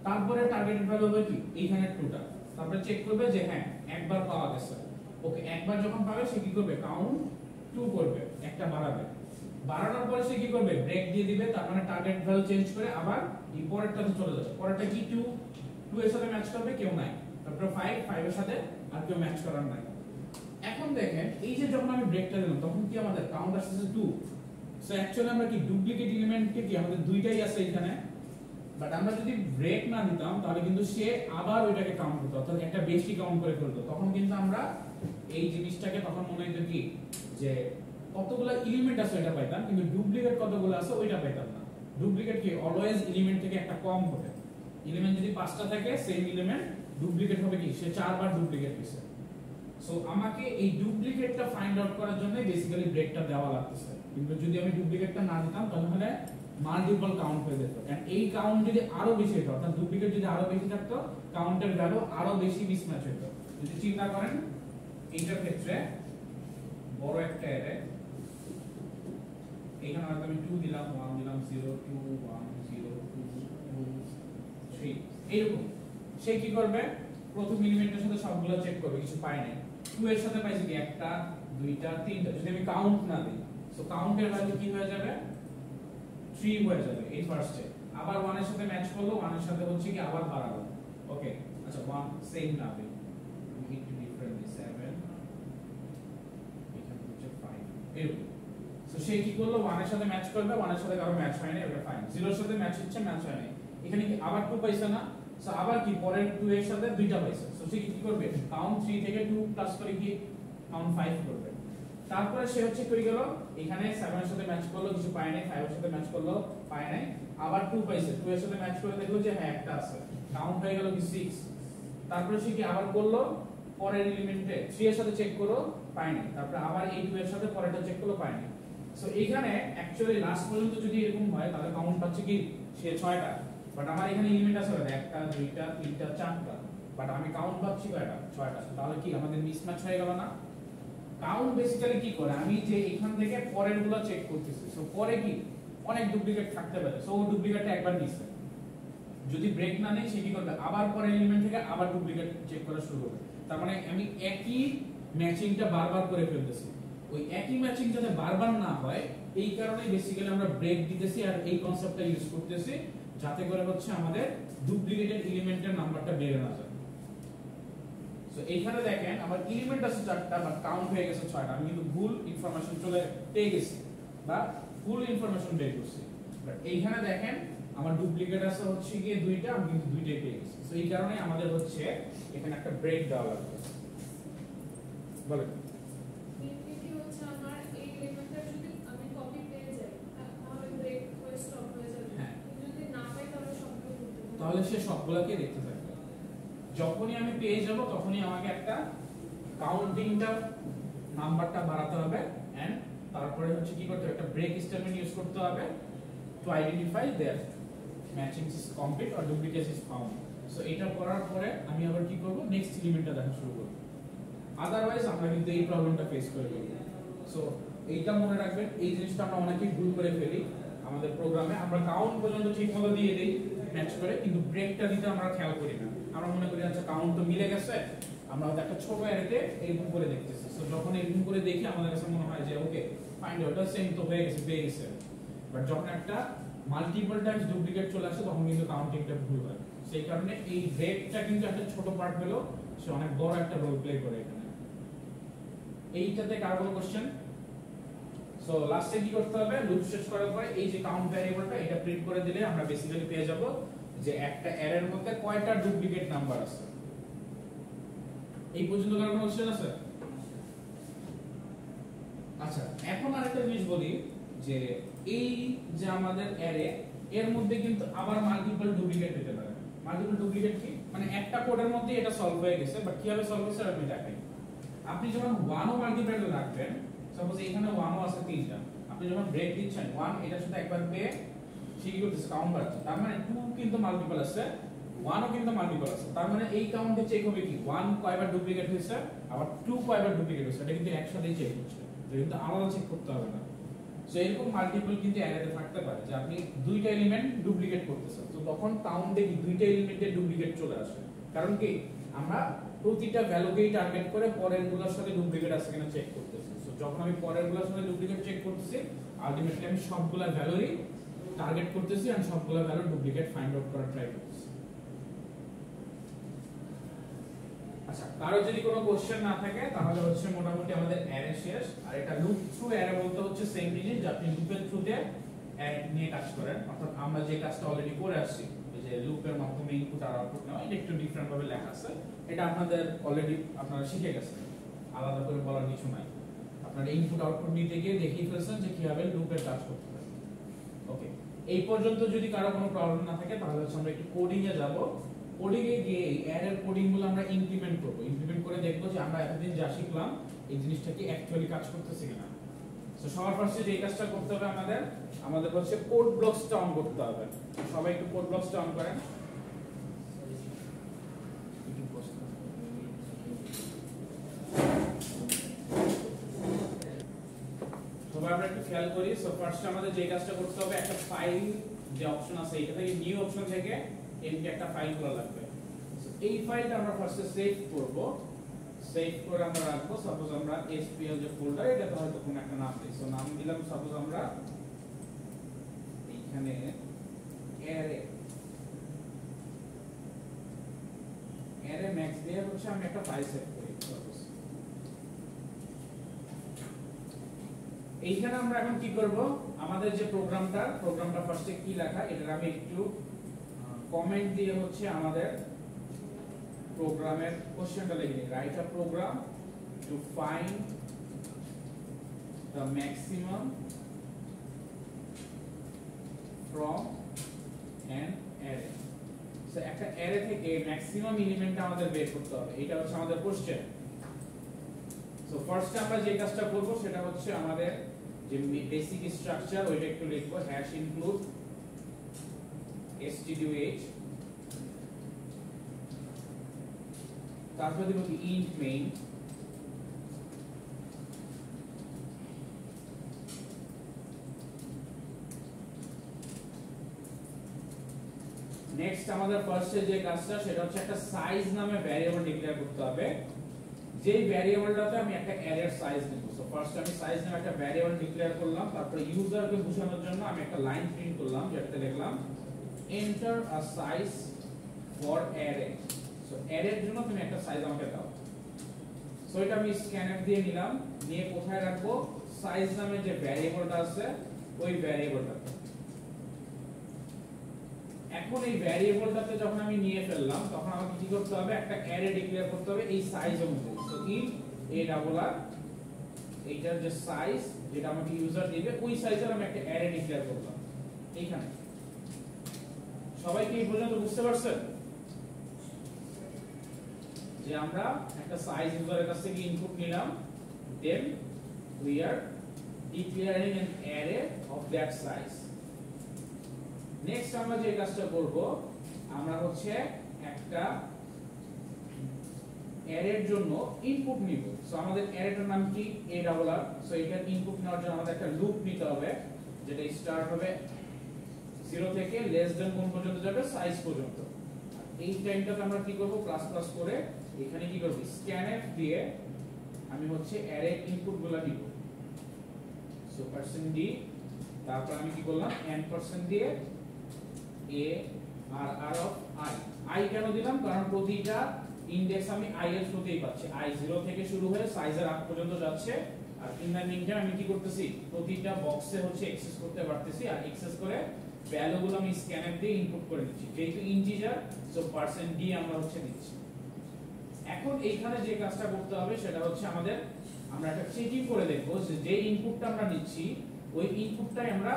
Speaker 1: তারপরে টার্গেটেড ভ্যালু হবে কি এইখানে 2টা, তারপরে চেক করবে যে হ্যাঁ একবার পাওয়া গেছে, ওকে। একবার যখন পাবে সে কি করবে, কাউন্ট 2 করবে, একটা বাড়াবে। বাড়ানোর পরে সে কি করবে, ব্রেক দিয়ে দিবে। তার মানে টার্গেট ভ্যালু চেঞ্জ করে আবার এই পরেরটাতে চলে যাবে। পরেরটা কি 2 এর সাথে ম্যাচ করবে, কেউ নাই। তারপর 5 এর সাথে আর কেউ ম্যাচ করার নাই। এখন দেখেন এই যে যখন আমি ব্রেকটা দিলাম তখন কি আমাদের কাউন্ট আসছে 2। সো অ্যাকচুয়ালি আমরা কি ডুপ্লিকেট এলিমেন্টকে কি আমাদের দুইটাই আছে এখানে, বাট আমরা যদি ব্রেক না দিতাম তাহলে কিন্তু সে আবার ওইটাকে কাউন্ট করতো, অর্থাৎ একটা বেশি কাউন্ট করে ফেলতো। তখন কিন্তু আমরা এই জিনিসটাকে তখন মনে হতো কি যে কতগুলো এলিমেন্ট আছে ওইটা পাইতাম, কিন্তু ডুপ্লিকেট কতগুলো আছে ওইটা পাইতাম না। ডুপ্লিকেট কি অলওয়েজ এলিমেন্ট থেকে একটা কম হবে। এলিমেন্ট যদি 5টা থাকে সেম এলিমেন্ট ডুপ্লিকেট হবে কি সে 4 বার ডুপ্লিকেট হইছে। সো আমাকে এই ডুপ্লিকেটটা ফাইন্ড আউট করার জন্য বেসিক্যালি ব্রেকটা দেওয়া লাগতেছে, কিন্তু যদি আমি ডুপ্লিকেটটা না দিতাম তাহলে মাল্টিপল কাউন্ট হয়ে যেত, কারণ এই কাউন্ট যদি আরো বেশি হতো অর্থাৎ ডুপ্লিকেট যদি আরো বেশি থাকতো কাউন্টের ভ্যালু আরো বেশি মিসম্যাচ হতো। যদি চিন্তা করেন এইটার ক্ষেত্রে বড় একটা অ্যারে, এখানে হয়তো আমি 2 দিলাম, 1 দিলাম, 0 2 1 0 2 2 3 এরকম। সে কি করবে প্রথম এলিমেন্টের সাথে সবগুলো চেক করবে, কিছু পায় নাই। 2 এর সাথে পাইছে কি 1টা 2টা 3টা, যদি আমি কাউন্ট না দিই সো কাউন্টের ভ্যালু কি হয়ে যাবে 3 হয়ে যাবে এই ফার্স্টে। আবার 1 এর সাথে ম্যাচ করলো, 1 এর সাথে হচ্ছে কি আবার বাড়ালো। ওকে আচ্ছা 1 সেম না হবে, একটু ডিফারেন্ট 7 এখানে হচ্ছে 5 এরকম। সো সে কি করলো 1 এর সাথে ম্যাচ করবে, 1 এর সাথে কারো ম্যাচ হয় না, ওটা ফাইন। 0 এর সাথে ম্যাচ হচ্ছে, ম্যাচ হয় না, এখানে কি আবার 2 পাইছে না, সো আবার কি পরের 2 এর সাথে দুইটা পাইছে। সো সে কি করবে কাউন্ট 3 থেকে 2 প্লাস করে কি কাউন্ট 5 করবে। তারপরে সে হচ্ছে কই গেল এখানে 7 এর সাথে ম্যাচ করলো, কিছু পায় নাই, 5 এর সাথে ম্যাচ করলো, পায় নাই, আবার 2 পাইছে, 2 এর সাথে ম্যাচ করে দেখলো যে হ্যাঁ একটা আছে, কাউন্ট হয়ে গেল কি 6। তারপরে সে কি আবার করলো পরের এলিমেন্টে 3 এর সাথে চেক করলো, পায় নাই, তারপরে আবার এই 2 এর সাথে পরেরটা চেক করলো, পায় নাই। সো এখানে অ্যাকচুয়ালি লাস্ট পর্যন্ত যদি এরকম হয় তাহলে কাউন্ট পাচ্ছে কি সে 6টা, বাট আমার এখানে এলিমেন্ট আছে 1টা 2টা 3টা 4টা, বাট আমি কাউন্ট পাচ্ছি কয়টা 6টা। তাহলে কি আমাদের মিসম্যাচ হয়ে গেল না। কাউন্ট বেসিক্যালি কি করে আমি যে এখান থেকে পরেরগুলো চেক করতেছি, সো পরে কি অনেক ডুপ্লিকেট থাকতে পারে, সো ও ডুপ্লিকেটটা একবার নিছে, যদি ব্রেক না নেই সে কি করবে আবার পরের এলিমেন্ট থেকে আবার ডুপ্লিকেট চেক করা শুরু করবে। তার মানে আমি একই ম্যাচিংটা বারবার করে ফেলতেছি, ওই একই ম্যাচিং যাতে বারবার না হয় এই কারণে বেসিক্যালি আমরা ব্রেক দিতেছি আর এই কনসেপ্টটা ইউজ করতেছি যাতে করে হচ্ছে আমাদের ডুপ্লিকেটেড এলিমেন্টের নাম্বারটা বেড়ে না যায়। সো এইখানে দেখেন আমার এলিমেন্ট আছে 4টা বাট কাউন্ট হয়ে গেছে 6টা, আমি কিন্তু ভুল ইনফরমেশন চলে পেয়ে গেছি বা ভুল ইনফরমেশন বের করছি। বাট এইখানে দেখেন আমার ডুপ্লিকেট আছে হচ্ছে গিয়ে 2টা, আমি কিন্তু 2টাই পেয়ে গেছি। সো এই কারণে আমাদের হচ্ছে এখানে একটা ব্রেক দেওয়া লাগবে। বলেন
Speaker 2: বিপরীতে হচ্ছে আমার এই এলিমেন্টটা যদি আমি কপি পেয়ে যাই তাহলে ব্রেক হয়ে স্টপ হয়ে যাবে,
Speaker 1: হ্যাঁ
Speaker 2: যদি না পাই তাহলে সবগুলো করতে হবে,
Speaker 1: তাহলে সে সবগুলোকে দেখতে থাকবে। যখনই আমি পেয়ে যাব তখনই আমাকে একটা কাউন্টিংটা নাম্বারটা বাড়াতে হবে এন্ড তারপরে হচ্ছে কি করতে হবে একটা ব্রেক স্টেটমেন্ট ইউজ করতে হবে to identify that matching is complete or duplicate is found. So এটা করার পরে আমি আবার কি করব নেক্সট এলিমেন্টটা দেখা শুরু করব, আদারওয়াইজ আমরা কিন্তু এই প্রবলেমটা ফেস করে ফেলব। সো এইটা মনে রাখবেন, এই জিনিসটা আমরা অনেকেই ভুল করে ফেলি আমাদের প্রোগ্রামে, আমরা কাউন্ট পর্যন্ত ঠিকমতো দিয়ে দেই ম্যাচ করে, কিন্তু ব্রেকটা দিতে আমরা খেয়াল করি না। আমরা মনে করি আচ্ছা কাউন্ট তো মিলে গেছে, আমরা হয়তো একটা ছোট অ্যারেতে এরকম করে দেখতেছি। সো যখন এরকম করে দেখি আমাদের কাছে মনে হয় যে ওকে ফাইন্ড আউট সেম তো হয়ে গেছে, পেয়ে গেছে। বাট যখন একটা মাল্টিপল টাইমস ডুপ্লিকেট চলে আসে তখন কিন্তু কাউন্টিংটা ভুল হয়। সেই কারণে এই ব্রেকটা কিন্তু একটা ছোট পার্ট হলো, সে অনেক বড় একটা রোল প্লে করে এখানে। এইটাতে কার কোনো কোশ্চেন? সো লাস্টে কি করতে হবে লুপ শেষ করার পরে এই যে কাউন্ট ভ্যারিয়েবলটা এটা প্রিন্ট করে দিলে আমরা বেসিক্যালি পেয়ে যাব যে একটা অ্যারের মধ্যে কয়টা ডুপ্লিকেট নাম্বার আছে। এই পর্যন্ত কার কোনো কোশ্চেন আছে? আচ্ছা এখন আরেকটা জিনিস বলি যে এই যে আমাদের অ্যারে এর মধ্যে কিন্তু আবার মাল্টিপল ডুপ্লিকেট হতে পারে। মাল্টিপল ডুপ্লিকেট কি মানে একটা কোডের মধ্যে এটা সলভ হয়ে গেছে, বাট কিভাবে সলভ হয়েছে আমি দেখাই। আপনি যখন 1 ও মাল্টিপ্লাই রাখবেন, সাপোজ এখানে 1 ও আছে 3টা, আপনি যখন ব্রেক দিচ্ছেন 1 এটার সাথে একবার পেয়ে সে কি করতেছে কাউন্ট বাড়ছে, তার মানে 2 কিন্তু মাল্টিপল আছে, 1 ও কিন্তু মাল্টিপল আছে, তার মানে এই কাউন্টে চেক হবে কি 1 কয়বার ডুপ্লিকেট হয়েছে আবার 2 কয়বার ডুপ্লিকেট হয়েছে, এটা কিন্তু একসাথেই চেক হচ্ছে, এটা কিন্তু আলাদা চেক করতে হবে না। সো এরকম মাল্টিপল কিন্তু অ্যারেতে থাকতে পারে যে আপনি দুইটা এলিমেন্ট ডুপ্লিকেট করতেছেন, তো তখন কাউন্টে কি দুইটা এলিমেন্টের ডুপ্লিকেট চলে আসে। কারণ কি আমরা প্রতিটা ভ্যালুকেই টার্গেট করে পরের গুলোর সাথে ডুপ্লিকেট আছে কিনা চেক করতেছি। সো যখন আমি পরের গুলোর সাথে ডুপ্লিকেট চেক করতেছি আলটিমেটলি আমি সবগুলা ভ্যালুই টার্গেট করতেছি আর সবগুলা ভ্যালু ডুপ্লিকেট ফাইন্ড আউট করার ট্রাই করতেছি। আচ্ছা কারো যদি কোনো কোশ্চেন না থাকে তাহলে হচ্ছে মোটামুটি আমাদের অ্যারে শেষ। আর এটা লুপ থ্রু অ্যারে বলতে হচ্ছে সেম জিনিস যে আপনি লুপের থ্রুতে অ্যাড নিয়ে কাজ করেন, অর্থাৎ আমরা যে কাজটা অলরেডি করে আসছি যে লুপের মাধ্যমে ইনপুট আর আউটপুট নেওয়া, এটা একটু ডিফারেন্ট ভাবে লেখা আছে, এটা আপনাদের অলরেডি আপনারা শিখে গেছেন, আলাদা করে বলার কিছু নাই। আপনারা ইনপুট আউটপুট নিতে গিয়ে দেখিয়ে ফেলছেন যে কিভাবে লুপের কাজ করতে হয়। ওকে এই পর্যন্ত যদি কারো কোনো প্রবলেম না থাকে তাহলে হচ্ছে আমরা একটু কোডিং এ যাব। কোডিং এ গিয়ে এই অ্যারের কোডিং গুলো আমরা ইমপ্লিমেন্ট করব। ইমপ্লিমেন্ট করে দেখব যে আমরা এতদিন যা শিখলাম এই জিনিসটা কি অ্যাকচুয়ালি কাজ করতেছে কিনা। সো সবার ফার্স্টে যে কাজটা করতে হবে আমাদের হচ্ছে কোড ব্লকসটা অন করতে হবে। সবাই একটু কোড ব্লকসটা অন করেন। সবাই আমরা একটু খেয়াল করি। সো ফার্স্টে আমাদের যে কাজটা করতে হবে, একটা ফাইল যে অপশন আছে এটা থেকে নিউ অপশন থেকে এমটি একটা ফাইল খোলা লাগবে। সো এই ফাইলটা আমরা ফার্স্টে সেভ করব। সেভ করে আমরা রাখবো। সাপোজ আমরা এসপিএল যে ফোল্ডার এটাতে হয়তো কোনো একটা নাম দিই। সো নাম দিলাম সাপোজ আমরা এইখানে অ্যারে ম্যাক্স দিয়ে হচ্ছে আমি একটা ফাইল সেভ করি। সাপোজ এইখানে আমরা এখন কি করব, আমাদের যে প্রোগ্রামটা ফার্স্টে কি লেখা এটা আমি একটু কমেন্ট দিয়ে হচ্ছে আমাদের প্রোগ্রামের কোশ্চেনটা লিখে নিই। Write a program to find the maximum from an array. So একটা অ্যারে থেকে ম্যাক্সিমাম এলিমেন্টটা আমাদের বের করতে হবে, এটা হচ্ছে আমাদের কোশ্চেন। সো ফার্স্টে আমরা যে কাজটা করব সেটা হচ্ছে আমাদের যে বেসিক স্ট্রাকচার ওইটা একটু লিখবো, হ্যাশ ইনক্লুড stdh, তারপর দেব কি int main, নেক্সট আমাদের ফার্স্টে যে কাজটা সেটা হচ্ছে একটা সাইজ নামে ভ্যারিয়েবল ডিক্লেয়ার করতে হবে, যেই ভ্যারিয়েবলটাতে আমি একটা অ্যারের সাইজ নেব। সো ফার্স্ট আমি সাইজ নামে একটা ভ্যারিয়েবল ডিক্লেয়ার করলাম, তারপরে ইউজারকে বোঝানোর জন্য আমি একটা লাইন প্রিন্ট করলাম যেটাতে লিখলাম enter a size for array. So অ্যারের জন্য তুমি একটা সাইজ আমাকে দাও। সো এটা আমি স্ক্যানফ দিয়ে নিলাম, নিয়ে কোথায় রাখবো, সাইজ নামে যে ভ্যারিয়েবলটা আছে ওই ভ্যারিয়েবলটাতে। এখন এই ভ্যারিয়েবলটাতে যখন আমি নিয়ে ফেললাম তখন আমাকে কি করতে হবে, একটা অ্যারে ডিক্লেয়ার করতে হবে এই সাইজ অনুযায়ী। সো ইন এ ডাবল আর এইটার যে সাইজ যেটা আমাকে ইউজার দিবে ওই সাইজের আমি একটা অ্যারে ডিক্লেয়ার করলাম এইখানে। সবাই কি এই পর্যন্ত বুঝতে পারছেন যে আমরা একটা সাইজ ইউজারের কাছ থেকে ইনপুট নিলাম, then we are declaring an array of that size. Next আমরা যে কাজটা করব, আমরা হচ্ছে একটা অ্যারের জন্য ইনপুট নিব। সো আমাদের অ্যারেটার নাম কি এ ডাবল আর। সো এটার ইনপুট নেওয়ার জন্য আমাদের একটা লুপ নিতে হবে যেটা স্টার্ট হবে 0 থেকে লেস দেন কোন পর্যন্ত যাবে, সাইজ পর্যন্ত। এই টাইমটাতে আমরা কি করব, প্লাস প্লাস করে এখানে কি করব, স্ক্যানফ দিয়ে আমি হচ্ছে অ্যারে ইনপুটগুলো নিব। সো %d, তারপর আমি কি করলাম n% দিয়ে a r of i কেন দিলাম, কারণ প্রতিটা ইনডেক্স আমি i এর থ্রুতেই পাচ্ছি। i 0 থেকে শুরু হয়ে সাইজের আগ পর্যন্ত যাচ্ছে, আর ইন দ্য মিনটাইম আমি কি করতেছি, প্রতিটা বক্সে হচ্ছে অ্যাক্সেস করতে পারতেছি, আর অ্যাক্সেস করে ভ্যালুগুলো আমি স্ক্যানার দিয়ে ইনপুট করে নিচ্ছি। যেহেতু ইন্টিজার সো %d আমরা হচ্ছে নিচ্ছি। এখন এইখানে যে কাজটা করতে হবে সেটা হচ্ছে আমরা একটা চেকিং করে দেখব যে ইনপুটটা আমরা নিচ্ছি ওই ইনপুটটাই আমরা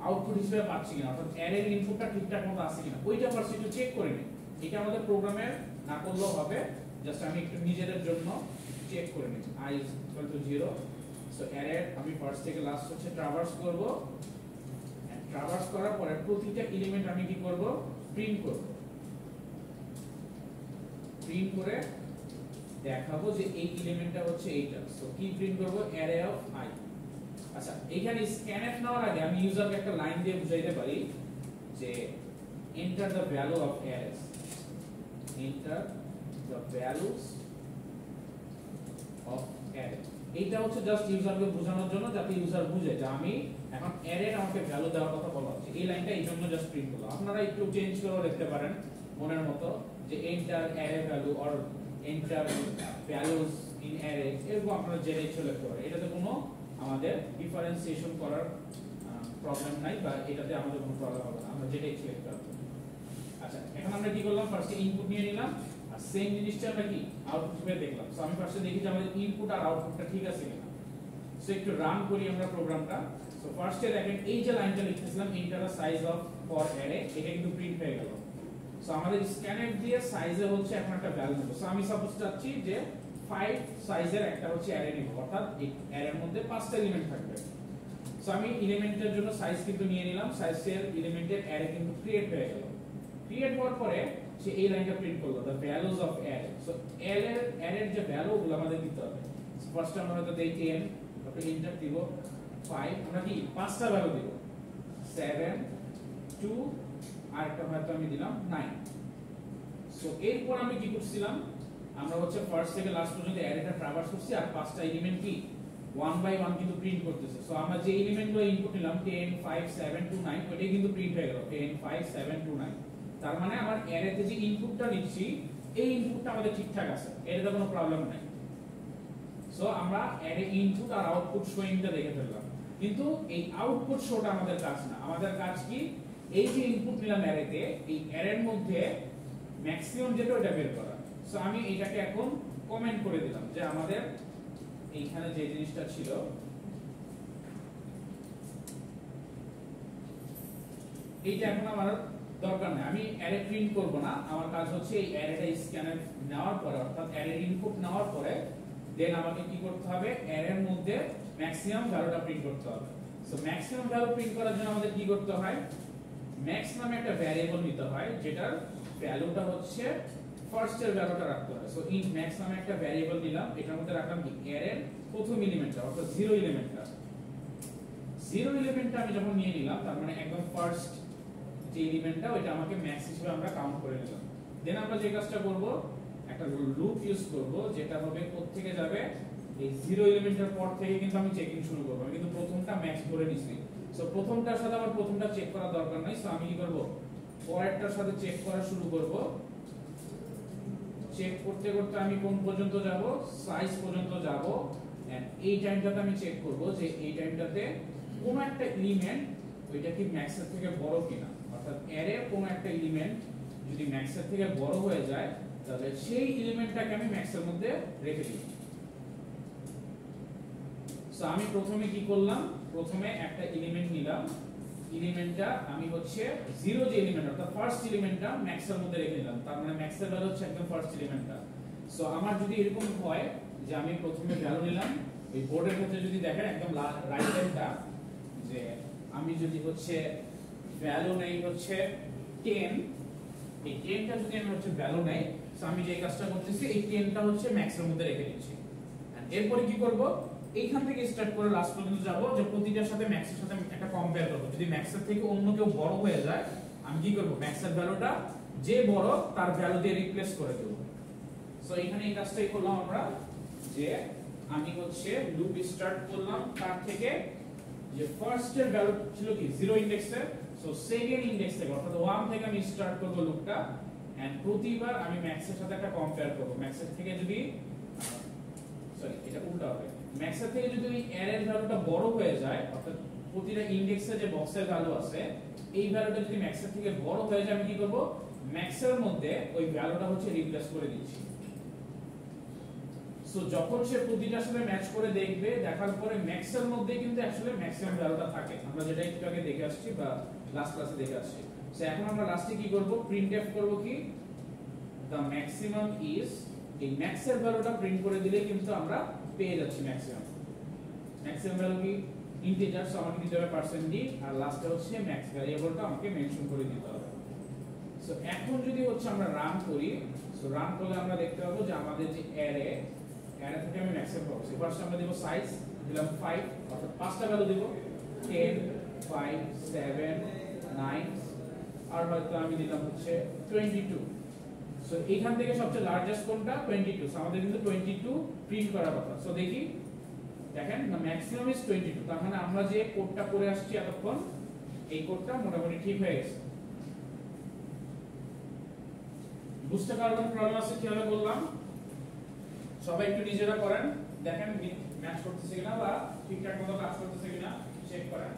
Speaker 1: আউটপুট হিসেবে পাচ্ছি কিনা, অর্থাৎ অ্যারের ইনপুটটা ঠিকঠাক মতো আসছে কিনা ওইটা ফার্স্ট একটু চেক করে নিই। এটা আমাদের প্রোগ্রামের না করলেও হবে, জাস্ট আমি একটু নিজেদের জন্য চেক করে নিই। i = 0। সো অ্যারের আমি ফার্স্ট থেকে লাস্ট হচ্ছে ট্রাভার্স করব, ট্রাভার্স করার পরে প্রতিটা এলিমেন্ট আমি কি করব, প্রিন্ট করব। প্রিন্ট করে দেখাবো যে এই এলিমেন্টটা হচ্ছে এইটা। সো কি প্রিন্ট করব, অ্যারে অফ i। আচ্ছা, এখানে স্ক্যানফ নেওয়ার আগে আমি ইউজারকে একটা লাইন দিয়ে বুঝাইতে পারি যে enter the value of arrays, enter the values of array. এইটা হচ্ছে জাস্ট ইউজারকে বোঝানোর জন্য, যাতে ইউজার বুঝে যে আমি এখন অ্যারের আমাকে ভ্যালু দেওয়ার কথা বলা হচ্ছে। এই লাইনটা এই জন্য জাস্ট প্রিন্ট করলাম। আপনারা একটু চেঞ্জ করে লিখতে পারেন মনের মতো, যে enter array value or enter values in array, এরকম আপনারা যেটা ইচ্ছে লিখতে পারেন। এটাতে কোনো আমাদের ডিফারেন্সিয়েশন করার প্রবলেম নাই, বা এটাতে আমাদের কোনো প্রবলেম হবে না, আমরা যেটা ইচ্ছে লিখতে পারবো। আচ্ছা, এখন আমরা কি করলাম, ফার্স্টে ইনপুট নিয়ে নিলাম, আর সেম জিনিসটা আমরা কি আউটপুট হিসেবে দেখলাম। সো আমি ফার্স্টে দেখি যে আমাদের ইনপুট আর আউটপুটটা ঠিক আছে কিনা। সো একটু রান করি আমরা প্রোগ্রামটা। সো ফার্স্টে দেখেন এই যে লাইনটা লিখতেছিলাম enter the size of for array, এটা কিন্তু প্রিন্ট হয়ে গেল। সো আমাদের স্ক্যানফ দিয়ে সাইজে হচ্ছে এখন একটা ভ্যালু নেব। সো আমি সাপোজ চাচ্ছি যে 5 সাইজের একটা হচ্ছে অ্যারে নিব, অর্থাৎ এই অ্যারের মধ্যে 5টা এলিমেন্ট থাকবে। সো আমি এলিমেন্টের জন্য সাইজ কিন্তু নিয়ে নিলাম, সাইজের এলিমেন্টের অ্যারে কিন্তু ক্রিয়েট হয়ে গেল। ক্রিয়েট হওয়ার পরে সে এই লাইনটা প্রিন্ট করলো the values of array. So অ্যারের যে ভ্যালুগুলো আমাদের দিতে হবে। ফার্স্ট আমরা হয়তো দেই 10, তারপরে এন্টার দিব 5, আমরা কি 5টা ভ্যালু দিব 7 2 আর একটা হয়তো আমি দিলাম 9। সো এরপর আমি কি করছিলাম, আমরা হচ্ছে ফার্স্ট থেকে লাস্ট পর্যন্ত অ্যারেটা ট্রাভার্স করছি আর 5টা এলিমেন্ট কি 1 বাই 1 কিন্তু প্রিন্ট করতেছে। সো আমরা যে এলিমেন্টগুলো ইনপুট নিলাম 10 5 7 2 9 ওইটাই কিন্তু প্রিন্ট হয়ে গেল 10 5 7 2 9। তার মানে আমার অ্যারেতে যে ইনপুটটা নিচ্ছি এই ইনপুটটা আমাদের ঠিকঠাক আছে, এটাতে কোনো প্রবলেম নাই। সো আমরা অ্যারে ইনপুট আর আউটপুট শোয়িংটা দেখে ফেললাম, কিন্তু এই আউটপুট শোটা আমাদের কাজ না। আমাদের কাজ কি, এই যে ইনপুট নিলাম অ্যারেতে, এই অ্যারের মধ্যে ম্যাক্সিমাম যেটা ওটা বের করা। সো আমি এটাকে এখন কমেন্ট করে দিলাম যে আমাদের এইখানে যে জিনিসটা ছিল এইটা এখন আমার দরকার নেই, আমি অ্যারে প্রিন্ট করব না। আমার কাজ হচ্ছে এই অ্যারেটা স্ক্যানে নেওয়ার পরে, অর্থাৎ অ্যারের ইনপুট নেওয়ার পরে দেন আমাকে কি করতে হবে, অ্যারের মধ্যে ম্যাক্সিমাম ভ্যালুটা প্রিন্ট করতে হবে। সো ম্যাক্সিমাম ভ্যালু প্রিন্ট করার জন্য আমাদের কি করতে হয়, ম্যাক্স নামে একটা ভ্যারিয়েবল নিতে হয় যেটার ভ্যালুটা হচ্ছে ফার্স্টের ভ্যালুটা রাখতে হয়। সো ইন ম্যাক্স নামে একটা ভ্যারিয়েবল নিলাম, এটার মধ্যে রাখলাম কি অ্যারের প্রথম এলিমেন্টটা, অর্থাৎ 0 এলিমেন্টটা। 0 এলিমেন্টটা আমি যখন নিয়ে নিলাম, তার মানে একদম ফার্স্ট যে এলিমেন্টটা ওইটা আমাকে ম্যাক্স হিসেবে আমরা কাউন্ট করে নিলাম। দেন আমরা যে কাজটা করব, একটা লুপ ইউজ করব যেটা হবে কোথা থেকে যাবে, এই 0 এলিমেন্টের পর থেকে কিন্তু আমি চেকিং শুরু করব। আমি কিন্তু প্রথমটা ম্যাক্স ধরে নিছি। সো প্রথমটার সাথে আমার প্রথমটা চেক করার দরকার নাই। সো আমি কি করব, পরেরটার সাথে চেক করা শুরু করব। চেক করতে করতে আমি কোন পর্যন্ত যাব, সাইজ পর্যন্ত যাব। এন্ড এই টাইমটাতে আমি চেক করব যে এই টাইমটাতে কোন একটা এলিমেন্ট ওইটা কি ম্যাক্সের থেকে বড় কিনা, অর্থাৎ অ্যারে কোন একটা এলিমেন্ট যদি ম্যাক্সের থেকে বড় হয়ে যায় তাহলে সেই এলিমেন্টটাকে আমি ম্যাক্সের মধ্যে রেখে দিই। সো আমি প্রথমে কি করলাম, প্রথমে একটা এলিমেন্ট নিলাম, এলিমেন্টটা আমি হচ্ছে 0 যে এলিমেন্ট অর্থাৎ ফার্স্ট এলিমেন্টটা ম্যাক্সের মধ্যে রেখে দিলাম। তার মানে ম্যাক্সের ভ্যালু হচ্ছে একদম ফার্স্ট এলিমেন্টটা। সো আমার যদি এরকম হয় যে আমি প্রথমে ভ্যালু নিলাম, এই বোর্ডের ক্ষেত্রে যদি দেখেন একদম রাইট হ্যান্ডটা, যে আমি যদি হচ্ছে ভ্যালু নেই হচ্ছে 10, এই 10টা যদি আমি হচ্ছে ভ্যালু নেই, সো আমি যে কাজটা করতেছি এই 10টা হচ্ছে ম্যাক্সের মধ্যে রেখে দিচ্ছি। এরপরে কি করব, এইখান থেকে স্টার্ট করে লাস্ট পর্যন্ত যাব, যে প্রতিটার সাথে ম্যাক্সের সাথে একটা কম্পেয়ার করব। যদি ম্যাক্সের থেকে অন্য কেউ বড় হয়ে যায় আমি কি করব, ম্যাক্সের ভ্যালুটা যে বড় তার ভ্যালু দিয়ে রিপ্লেস করে দেব। সো এখানে এই কাজটাই করলাম আমরা, যে আমি হচ্ছে লুপ স্টার্ট করলাম তার থেকে, যে ফার্স্ট এর ভ্যালু ছিল কি 0 ইনডেক্সে, সো সেকেন্ড ইনডেক্স থেকে অর্থাৎ 1 থেকে আমি স্টার্ট করব লুপটা। এন্ড প্রতিবার আমি ম্যাক্সের সাথে একটা কম্পেয়ার করব। ম্যাক্সের থেকে যদি সরি এটা উল্টা হবে, ম্যাক্সের থেকে যদি ওই অ্যারের ভ্যালুটা বড় হয়ে যায়, অর্থাৎ প্রতিটা ইনডেক্সে যে বক্সের ভ্যালু আছে এই ভ্যালুটা যদি ম্যাক্সের থেকে বড় হয়ে যায় আমি কি করব, ম্যাক্সের মধ্যে ওই ভ্যালুটা হচ্ছে রিপ্লেস করে দিচ্ছি। সো যখন সে প্রতিটার সাথে ম্যাচ করে দেখবে, দেখার পরে ম্যাক্সের মধ্যে কিন্তু আসলে ম্যাক্সিমাম ভ্যালুটা থাকে, আমরা যেটা একটু আগে দেখে আসছি বা লাস্ট ক্লাসে দেখে আসছি। সো এখন আমরা লাস্টে কি করব, প্রিন্টএফ করব কি the maximum is, এই ম্যাক্সের ভ্যালুটা প্রিন্ট করে দিলে কিন্তু আমরা পেয়ে যাচ্ছি ম্যাক্সিমাম। ম্যাক্সিমাম ভ্যালু কি ইন্টিজার, সো আমাকে দিতে হবে %d, আর লাস্টে হচ্ছে ম্যাক্স ভ্যারিয়েবলটা আমাকে মেনশন করে দিতে হবে। সো এখন যদি হচ্ছে আমরা রান করি, সো রান করলে আমরা দেখতে পাবো যে আমাদের যে অ্যারে থেকে আমি ম্যাক্সিমাম পাবো। সো ফার্স্ট আমরা দেব সাইজ, দিলাম 5, অর্থাৎ 5টা ভ্যালু দেব 10 5 7 9, আর হয়তো আমি দিলাম হচ্ছে 22। সো এখান থেকে সবচেয়ে লার্জেস্ট কোনটা 22, সো আমাদের কিন্তু 22 প্রিন্ট করার কথা। সো দেখি, দেখেন না ম্যাক্সিমাম ইজ 22, তার মানে আমরা যে কোডটা করে আসছি এতক্ষণ এই কোডটা মোটামুটি ঠিক হয়ে গেছে। বুঝতে পারবেন প্রবলেম আছে কিভাবে বললাম, সবাই একটু নিজেরা করেন, দেখেন ম্যাচ করতেছে কিনা বা ঠিকঠাক মতো কাজ করতেছে কিনা চেক করেন।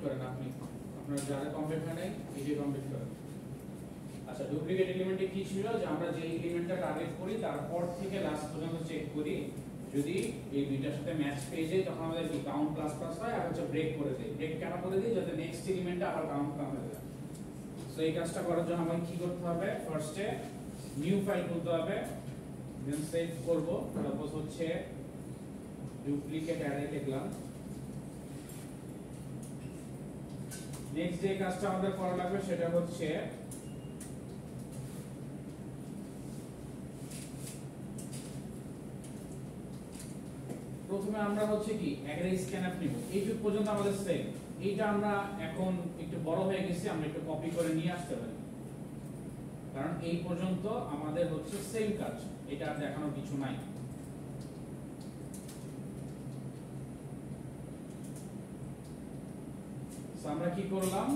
Speaker 1: করেন আপনি, আপনার যারা কমপ্লিট হয় নাই এটাই কমপ্লিট করেন। আচ্ছা, ডুপ্লিকেট এলিমেন্টে কি ছিল যে আমরা যে এলিমেন্টটা টার্গেট করি তারপর থেকে লাস্ট পর্যন্ত চেক করি, যদি এই দুইটার সাথে ম্যাচ পেয়ে যায় তখন আমাদের কি কাউন্ট প্লাস প্লাস হয়, আর হচ্ছে ব্রেক করে দেই। ব্রেক কেন করে দেই? যাতে নেক্সট এলিমেন্টটা আবার কাউন্ট না হয়ে যায়। সো এই কাজটা করার জন্য আমাকে কি করতে হবে? ফার্স্টে নিউ ফাইল খুলতে হবে, দেন সেভ করব। সাপোজ হচ্ছে ডুপ্লিকেট অ্যারে লিখলাম। নেক্সট যে কাজটা আমাদের করা লাগবে সেটা হচ্ছে প্রথমে আমরা হচ্ছে কি অ্যারে স্ক্যানআপ নিব। এইটুকু পর্যন্ত আমাদের সেম। এইটা আমরা এখন একটু বড় হয়ে গেছি, আমরা একটু কপি করে নিয়ে আসতে পারি, কারণ এই পর্যন্ত আমাদের হচ্ছে সেম কাজ, এটা আর দেখানোর কিছু নাই। আমরা কি করলাম?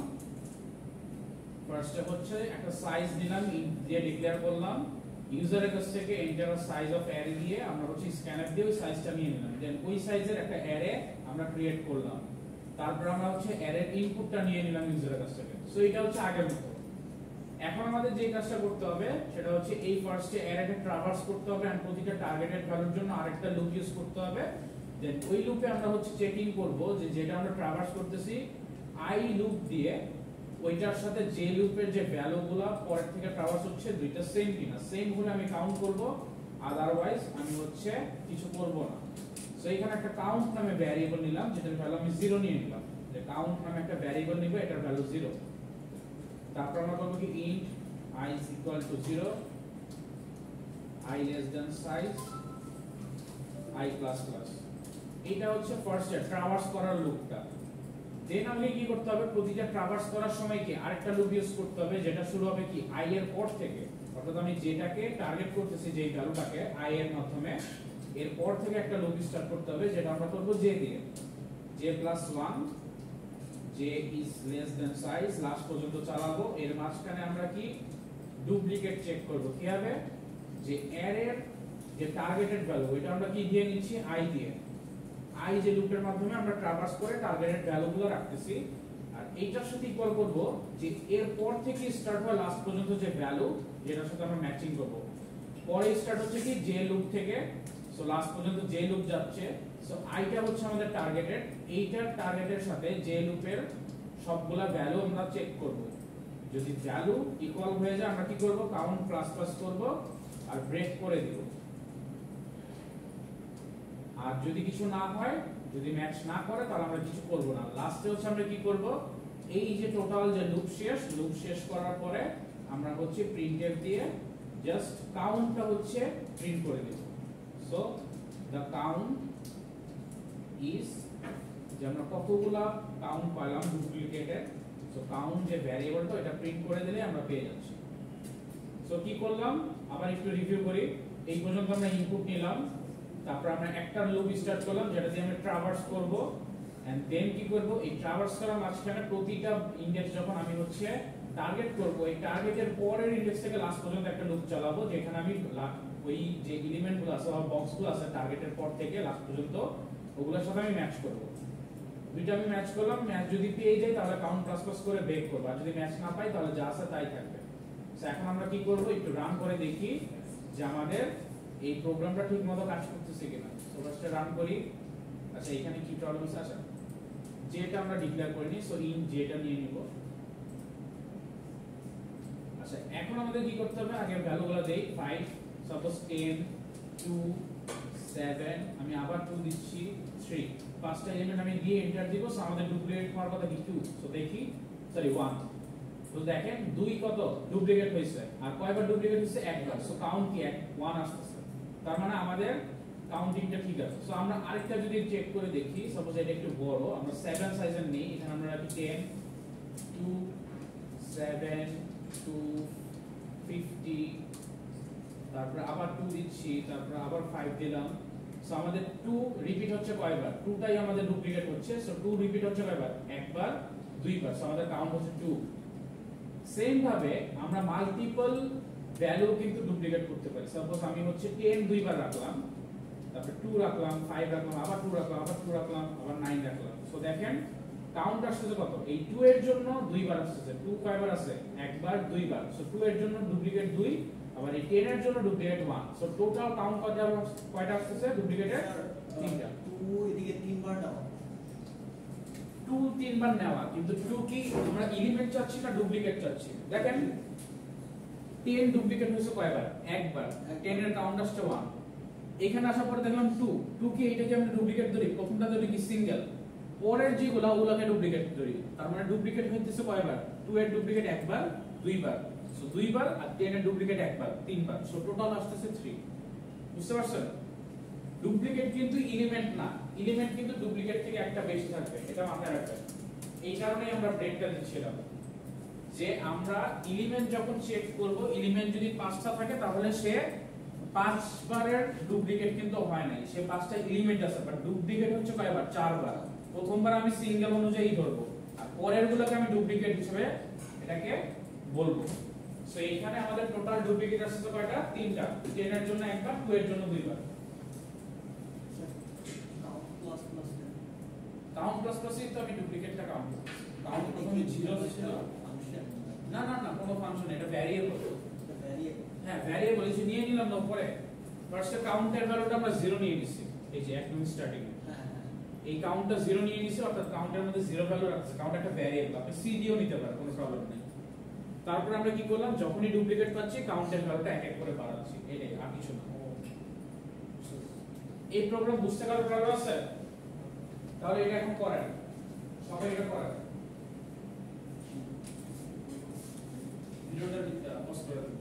Speaker 1: ফার্স্টে হচ্ছে একটা সাইজ দিলাম, দিয়ে ডিক্লেয়ার করলাম, ইউজারের কাছ থেকে এন্টার সাইজ অফ অ্যারে দিয়ে আমরা হচ্ছে স্ক্যানআপ দিয়ে ওই সাইজটা নিয়ে নিলাম। দেন ওই সাইজের একটা অ্যারে আমরা ক্রিয়েট করলাম। তারপর আমরা হচ্ছে অ্যারের ইনপুটটা নিয়ে নিলাম ইউজারের কাছ থেকে। সো এটা হচ্ছে আগের মতো। এখন আমাদের যে কাজটা করতে হবে সেটা হচ্ছে এই ফার্স্টে অ্যারেটা ট্রাভার্স করতে হবে, আর প্রতিটা টার্গেটেড ভ্যালুর জন্য আরেকটা লুপ ইউজ করতে হবে। দেন ওই লুপে আমরা হচ্ছে চেকিং করব যে যেটা আমরা ট্রাভার্স করতেছি আই লুপ দিয়ে ওইটার সাথে যে লুপের যে ভ্যালুগুলো পরের থেকে ট্রাভার্স হচ্ছে দুইটা সেম কিনা। সেম হলে আমি কাউন্ট করব, আদারওয়াইজ আমি হচ্ছে কিছু করব না। সো এখানে একটা কাউন্ট নামে ভ্যারিয়েবল নিলাম, যেটার ভ্যালু আমি 0 নিয়ে নিলাম। যে কাউন্ট নামে একটা ভ্যারিয়েবল নিব, এটার ভ্যালু 0। তারপর আমরা করব কি int I is equal to 0, I less than size, I plus plus। এটা হচ্ছে ফার্স্ট ট্রাভার্স করার লুপটা। দেন আমাকে কি করতে হবে? প্রতিটা ট্রাভার্স করার সময় কি আরেকটা লুপ ইউজ করতে হবে, যেটা শুরু হবে কি i এর পর থেকে। অর্থাৎ আমি যেটাকে টার্গেট করতেছি, যেই ভ্যালুটাকে i এর মাধ্যমে, এর পর থেকে একটা লুপ স্টার্ট করতে হবে, যেটা আমরা করব j দিয়ে, j plus 1, j is less than size, last পর্যন্ত চালাবো। এর মাঝখানে আমরা কি ডুপ্লিকেট চেক করব। কি হবে? যে অ্যারের যে টার্গেটেড ভ্যালু এটা আমরা কি দিয়ে নিচ্ছি? i দিয়ে। i যে লুপের মাধ্যমে আমরা ট্রাভার্স করে টার্গেটেড ভ্যালুগুলো রাখতেছি, আর এইটার সাথে ইকুয়াল করব যে এর পর থেকে স্টার্ট হয় লাস্ট পর্যন্ত যে ভ্যালু, যেটার সাথে আমরা ম্যাচিং করব। পরে স্টার্ট হচ্ছে কি যে লুপ থেকে, সো লাস্ট পর্যন্ত যে লুপ যাচ্ছে। সো আইটা হচ্ছে আমাদের টার্গেটেড, এইটার টার্গেটের সাথে যে লুপের সবগুলা ভ্যালু আমরা চেক করব। যদি ভ্যালু ইকুয়াল হয়ে যায় আমরা কি করব? কাউন্ট প্লাস প্লাস করব আর ব্রেক করে দিব। আর যদি কিছু না হয়, যদি ম্যাচ না করে, তাহলে আমরা কিছু করব না। লাস্টে হচ্ছে আমরা কি করব? এই যে টোটাল যে লুপ শেষ করার পরে আমরা হচ্ছে প্রিন্টএফ দিয়ে জাস্ট কাউন্টটা হচ্ছে প্রিন্ট করে দেব। সো the count is, যে আমরা কতগুলা কাউন্ট পাইলাম ডুপ্লিকেটেড, সো কাউন্ট যে ভ্যারিয়েবলটা এটা প্রিন্ট করে দিলে আমরা পেয়ে যাচ্ছি। সো কি করলাম আবার একটু রিভিউ করি। এই পর্যন্ত আমরা ইনপুট নিলাম, তারপর আমরা একটা লুপ স্টার্ট করলাম যেটা দিয়ে আমরা ট্রাভার্স করব, এন্ড দেন কি করব? এই ট্রাভার্স করার মাঝখানে প্রতিটা ইনডেক্স যখন আমি হচ্ছে টার্গেট করব, এই টার্গেটের পরের ইনডেক্স থেকে লাস্ট পর্যন্ত একটা লুপ চালাবো, যেখানে আমি ওই যে এলিমেন্টগুলো আছে বা বক্সগুলো আছে টার্গেটের পর থেকে লাস্ট পর্যন্ত ওগুলোর সাথে আমি ম্যাচ করব। দুইটা আমি ম্যাচ করলাম, ম্যাচ যদি পেয়ে যাই তাহলে কাউন্ট প্লাস প্লাস করে ব্রেক করব, আর যদি ম্যাচ না পাই তাহলে যা আছে তাই থাকবে। সো এখন আমরা কি করব? একটু রান করে দেখি যে আমাদের এই প্রোগ্রামটা ঠিকমতো কাজ করতেছে কিনা। সো ফার্স্টে রান করি। আচ্ছা, এখানে কি প্রবলেম আছে? যেটা আমরা ডিক্লেয়ার করিনি, সো ইন যেটা নিয়ে নিব। আচ্ছা, এখন আমাদের কি করতে হবে? আগে ভ্যালুগুলো দেই। 5, সাপোজ 10, 2, 7, আমি আবার 2 দিচ্ছি, 3, পাঁচটা এলিমেন্ট আমি দিয়ে এন্টার দিব। সো আমাদের ডুপ্লিকেট হওয়ার কথা কি 2, সো দেখি, সরি 1। তো দেখেন 2 কত ডুপ্লিকেট হইছে, আর কয়বার ডুপ্লিকেট হইছে? একবার। সো কাউন্ট কি 1 আসছে, তার মানে আমাদের কাউন্টিংটা ঠিক আছে। সো আমরা আরেকটা যদি চেক করে দেখি, সাপোজ এটা একটু বড়, আমরা 7 সাইজের নেই, এখানে আমরা রাখি 10, 2, 7, 2, 50, তারপর আবার 2 দিচ্ছি, তারপর আবার 5 দিলাম। সো আমাদের 2 রিপিট হচ্ছে কয়বার? 2টাই আমাদের ডুপ্লিকেট হচ্ছে। সো 2 রিপিট হচ্ছে কয়বার? একবার, দুইবার। সো আমাদের কাউন্ট হচ্ছে 2। সেম ভাবে আমরা মাল্টিপল ভ্যালু কিন্তু ডুপ্লিকেট করতে পারি। সাপোজ আমি হচ্ছে 10 দুইবার রাখলাম, তারপর 2 রাখলাম, 5 রাখলাম, আবার 2 রাখলাম, আবার 2 রাখলাম, আবার 9 রাখলাম। সো দেখেন কাউন্ট আসছে কত এই 2 এর জন্য দুইবার আসছে 2 কয়বার আছে একবার দুইবার সো 2 এর জন্য ডুপ্লিকেট 2 আবার এই 10 এর জন্য ডুপ্লিকেট 1 সো টোটাল কাউন্ট কয়টা আসছে ডুপ্লিকেটের তিনটা
Speaker 3: 2 এদিকে তিনবার দাও
Speaker 1: 2 তিনবার নেওয়া কিন্তু 2 কি আমরা এলিমেন্ট চাচ্ছি না ডুপ্লিকেট চাচ্ছি দেখেন 10 ডুপ্লিকেট হয়েছে কয়বার একবার 10 এর কাউন্ট আসছে 1 এখানে আসার পরে দেখলাম 2 কি এইটাকে আমরা ডুপ্লিকেট ধরি প্রথমটা ধরি কি সিঙ্গেল পরের যেগুলো ওগুলোকে ডুপ্লিকেট ধরি তার মানে ডুপ্লিকেট হইতেছে কয়বার 2 এর ডুপ্লিকেট একবার দুইবার সো দুইবার আর 10 এর ডুপ্লিকেট একবার তিনবার সো টোটাল আসছে 3 বুঝতে পারছেন ডুপ্লিকেট কিন্তু এলিমেন্ট না এলিমেন্ট কিন্তু ডুপ্লিকেট থেকে একটা বেশি থাকবে এটা মাথায় রাখবেন এই কারণেই আমরা ব্রেকটা দিচ্ছিলাম যে আমরা এলিমেন্ট যখন চেক করব এলিমেন্ট যদি 5টা থাকে তাহলে সে 5 বারের ডুপ্লিকেট কিন্তু হয় নাই সে 5টা এলিমেন্ট আছে বাট ডুপ্লিকেট হচ্ছে কয়বার 4 বার প্রথমবার আমি সিঙ্গেল অনুযায়ী ধরবো আর পরের গুলোকে আমি ডুপ্লিকেট হিসেবে এটাকে বলবো সো এখানে আমাদের টোটাল ডুপ্লিকেট আসছে কয়টা তিনটা 10 এর জন্য একবার 2 এর জন্য দুইবার কাউন্ট প্লাস প্লাসই তো আমি ডুপ্লিকেটটা কাউন্ট প্রথমে 0 ছিল না না না কোনো ফাংশন এটা ভ্যারিয়েবল হ্যাঁ ভ্যারিয়েবল এই যে নিয়ে নিলাম না উপরে ফার্স্টে কাউন্টের ভ্যালুটা আমরা 0 নিয়ে নিছি এই যে একদম স্টার্টিং এই কাউন্টটা 0 নিয়ে নিছি অর্থাৎ কাউন্টের মধ্যে 0 ভ্যালু রাখছে কাউন্ট একটা ভ্যারিয়েবল আপনি সি দিয়েও নিতে পারেন কোনো প্রবলেম নেই তারপর আমরা কি করলাম যখনই ডুপ্লিকেট পাচ্ছি কাউন্টের ভ্যালুটা এক এক করে বাড়াচ্ছি এটাই আর কিছু না এই প্রোগ্রাম বুঝতে কারো প্রবলেম আছে তাহলে এটা এখন করেন সবাই এটা করেন ভিডিওটা পোস্ট করে দিন